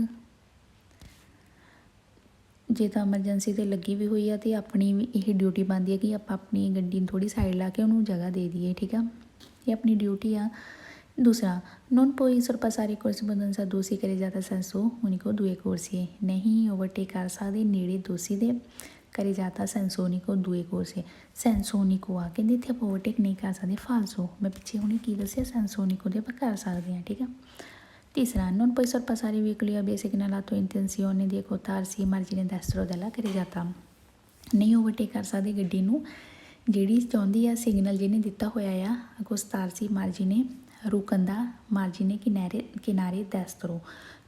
ਜੇ ਤਾਂ ਐਮਰਜੈਂਸੀ 'ਤੇ ਲੱਗੀ ਵੀ ਹੋਈ ਆ ਅਤੇ ਆਪਣੀ ਵੀ ਇਹ ਡਿਊਟੀ ਬਣਦੀ ਹੈ ਕਿ ਆਪਾਂ ਆਪਣੀ ਗੱਡੀ ਨੂੰ ਥੋੜ੍ਹੀ ਸਾਈਡ ਲਾ ਕੇ ਉਹਨੂੰ ਜਗ੍ਹਾ ਦੇ ਦਈਏ, ਠੀਕ ਆ। ਇਹ ਆਪਣੀ ਡਿਊਟੀ ਆ दूसरा, non puoi sorpassare η corrispondenza dosi ਕਰੇ ਜਾਤਾ senso unico due corsi, ਨਹੀਂ ਓਵਰਟੇਕ ਕਰ ਸਕਦੇ ਨੇੜੇ ਦੋਸੀ ਦੇ ਕਰੇ ਜਾਤਾ senso unico due corsi। senso unico ਆ ਕਹਿੰਦੇ ਇੱਥੇ ਆਪਾਂ ਓਵਰਟੇਕ ਨਹੀਂ ਕਰ ਸਕਦੇ ਫਾਲਸੋ। ਮੈਂ ਪਿੱਛੇ ਹੁਣੇ ਕੀ ਦੱਸਿਆ senso unico ਦੇ ਆਪਾਂ ਕਰ ਸਕਦੇ ਹਾਂ, ਠੀਕ ਆ। ਤੀਸਰਾ, non puoi sorpassare i veicoli a via segnalato intenzione di accotarsi margine destro della ਕਰੇ ਜਾਤਾ, ਨਹੀਂ ਓਵਰਟੇਕ ਕਰ ਸਕਦੇ ਗੱਡੀ ਨੂੰ ਜਿਹੜੀ ਚਾਹੁੰਦੀ ਆ ਸਿਗਨਲ ਜਿਹਨੇ ਦਿੱਤਾ ਹੋਇਆ ਆ ਅਕੋਸਤਾਰਸੀ ਮਾਰਜੀਨੇ ਰੁਕਣ ਦਾ, ਮਾਰਜੀਨੇ ਕਿਨਾਰੇ ਦੈਸਤਰੋ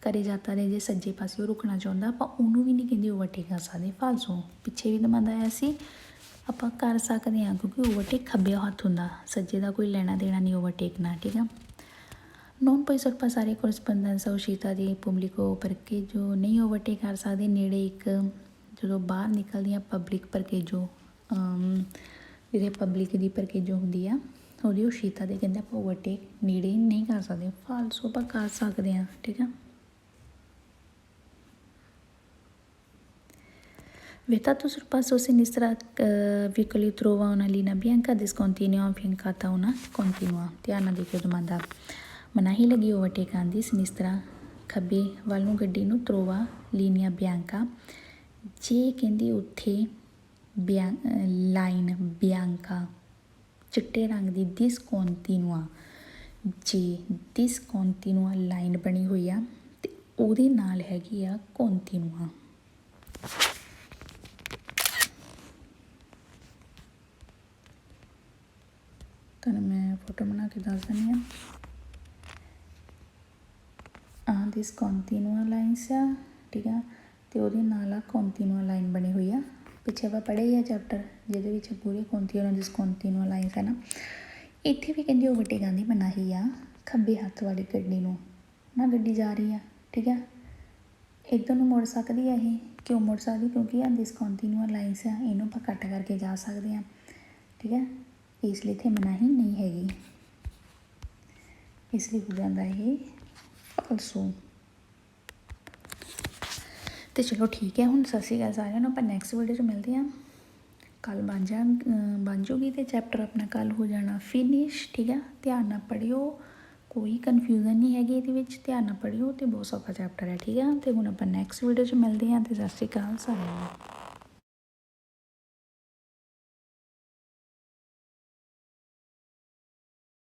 ਕਰੇ ਜਾਤਾ ਦੇ ਜੇ ਸੱਜੇ ਪਾਸੇ ਉਹ ਰੁਕਣਾ ਚਾਹੁੰਦਾ ਆਪਾਂ ਉਹਨੂੰ ਵੀ ਨਹੀਂ ਕਹਿੰਦੇ ਓਵਰਟੇਕ ਕਰ ਸਕਦੇ ਫਾਲਸੋ। ਪਿੱਛੇ ਵੀ ਦਮਾਂਦਾ ਆਇਆ ਸੀ ਆਪਾਂ ਕਰ ਸਕਦੇ ਹਾਂ ਕਿਉਂਕਿ ਓਵਰਟੇਕ ਖੱਬੇ ਹੱਥ ਹੁੰਦਾ, ਸੱਜੇ ਦਾ ਕੋਈ ਲੈਣਾ ਦੇਣਾ ਨਹੀਂ ਓਵਰਟੇਕ ਨਾਲ, ਠੀਕ ਆ। non puoi sorpassare corrispondenza uscita di pubblico parcheggio, ਨਹੀਂ ਓਵਰਟੇਕ ਕਰ ਸਕਦੇ ਨੇੜੇ ਇੱਕ ਜਦੋਂ ਬਾਹਰ ਨਿਕਲਦੀਆਂ ਪਬਲਿਕ ਪਰਕੇਜੋ ਜਿਹੜੇ ਪਬਲਿਕ ਦੀ ਪਰਕੇਜੋ ਹੁੰਦੀ ਆ ਉਹਦੀ ਉਸ਼ੀਤਾ ਦੇ ਕਹਿੰਦੇ ਆਪਾਂ ਓਵਰਟੇਕ ਨੇੜੇ ਨਹੀਂ ਕਰ ਸਕਦੇ ਫਾਲਸੋ ਆਪਾਂ ਕਰ ਸਕਦੇ ਹਾਂ, ਠੀਕ ਆ। Vietato sorpasso a sinistra veicoli trova una linea bianca discontinua affiancata a una continua, ਧਿਆਨ ਨਾਲ ਦੇਖਿਓ ਦਮਾਂਦਾ ਮਨਾਹੀ ਲੱਗੀ ਓਵਰਟੇਕ ਆਉਂਦੀ ਸਿਨਿਸਤਰਾ ਖੱਬੇ ਵੱਲ ਨੂੰ ਗੱਡੀ ਨੂੰ ਤਰੋਵਾ ਲੀਨੀਆ ਬਿਆਂਕਾ ਜੇ ਕਹਿੰਦੇ ਉੱਥੇ ਲਾਈਨ ਬਿਆਂਕਾ ਚਿੱਟੇ ਰੰਗ ਦੀ ਡਿਸਕੌਂਟੀਨੂਆ, ਜੇ ਡਿਸਕੌਂਟੀਨੂਆ ਲਾਈਨ ਬਣੀ ਹੋਈ ਆ ਅਤੇ ਉਹਦੇ ਨਾਲ ਹੈਗੀ ਆ ਕੌਂਟੀਨੂਆ। ਤੁਹਾਨੂੰ ਮੈਂ ਫੋਟੋ ਬਣਾ ਕੇ ਦੱਸ ਦਿੰਦੀ ਹਾਂ। ਆਹ ਡਿਸਕੌਂਟੀਨੂਆ ਲਾਈਨਸ ਆ, ਠੀਕ ਆ, ਅਤੇ ਉਹਦੇ ਨਾਲ ਆ ਕੌਂਟੀਨੂਆ ਲਾਈਨ ਬਣੀ ਹੋਈ ਆ। ਪਿੱਛੇ ਆਪਾਂ ਪੜ੍ਹੇ ਹੀ ਆ ਚੈਪਟਰ ਜਿਹਦੇ ਵਿੱਚ ਪੂਰੀ ਕੌਂਟੀਨੂਆ ਡਿਸਕੌਂਟੀਨੂਆ ਲਾਈਨਸ ਹੈ ਨਾ। ਇੱਥੇ ਵੀ ਕਹਿੰਦੇ ਓਵਰਟੇਕ ਆਉਂਦੀ ਮਨਾਹੀ ਆ ਖੱਬੇ ਹੱਥ ਵਾਲੀ ਗੱਡੀ ਨੂੰ ਨਾ, ਗੱਡੀ ਜਾ ਰਹੀ ਆ, ਠੀਕ ਆ, ਇੱਧਰ ਨੂੰ ਮੁੜ ਸਕਦੀ ਆ। ਇਹ ਕਿਉਂ ਮੁੜ ਸਕਦੀ ਕਿਉਂਕਿ ਆ ਡਿਸਕੌਂਟੀਨੂਆ ਲਾਈਨਸ ਆ, ਇਹਨੂੰ ਆਪਾਂ ਕੱਟ ਕਰਕੇ ਜਾ ਸਕਦੇ ਹਾਂ, ਠੀਕ ਹੈ। ਇਸ ਲਈ ਇੱਥੇ ਮਨਾਹੀ ਨਹੀਂ ਹੈਗੀ, ਇਸ ਲਈ ਹੋ ਜਾਂਦਾ ਇਹ ਫਾਲਸੋ। ਅਤੇ ਚਲੋ ਠੀਕ ਹੈ, ਹੁਣ ਸਤਿ ਸ਼੍ਰੀ ਅਕਾਲ ਸਾਰਿਆਂ ਨੂੰ। ਆਪਾਂ ਨੈਕਸਟ ਵੀਡੀਓ 'ਚ ਮਿਲਦੇ ਹਾਂ। ਕੱਲ੍ਹ ਬਣ ਜੂਗੀ ਅਤੇ ਚੈਪਟਰ ਆਪਣਾ ਕੱਲ੍ਹ ਹੋ ਜਾਣਾ ਫਿਨਿਸ਼, ਠੀਕ ਆ। ਧਿਆਨ ਨਾਲ ਪੜ੍ਹਿਓ, ਕੋਈ ਕਨਫਿਊਜ਼ਨ ਨਹੀਂ ਹੈਗੀ ਇਹਦੇ ਵਿੱਚ, ਧਿਆਨ ਨਾਲ ਪੜ੍ਹਿਓ ਅਤੇ ਬਹੁਤ ਸੌਖਾ ਚੈਪਟਰ ਹੈ, ਠੀਕ ਆ। ਅਤੇ ਹੁਣ ਆਪਾਂ ਨੈਕਸਟ ਵੀਡੀਓ 'ਚ ਮਿਲਦੇ ਹਾਂ ਅਤੇ ਸਤਿ ਸ਼੍ਰੀ ਅਕਾਲ ਸਾਰਿਆਂ ਨੂੰ।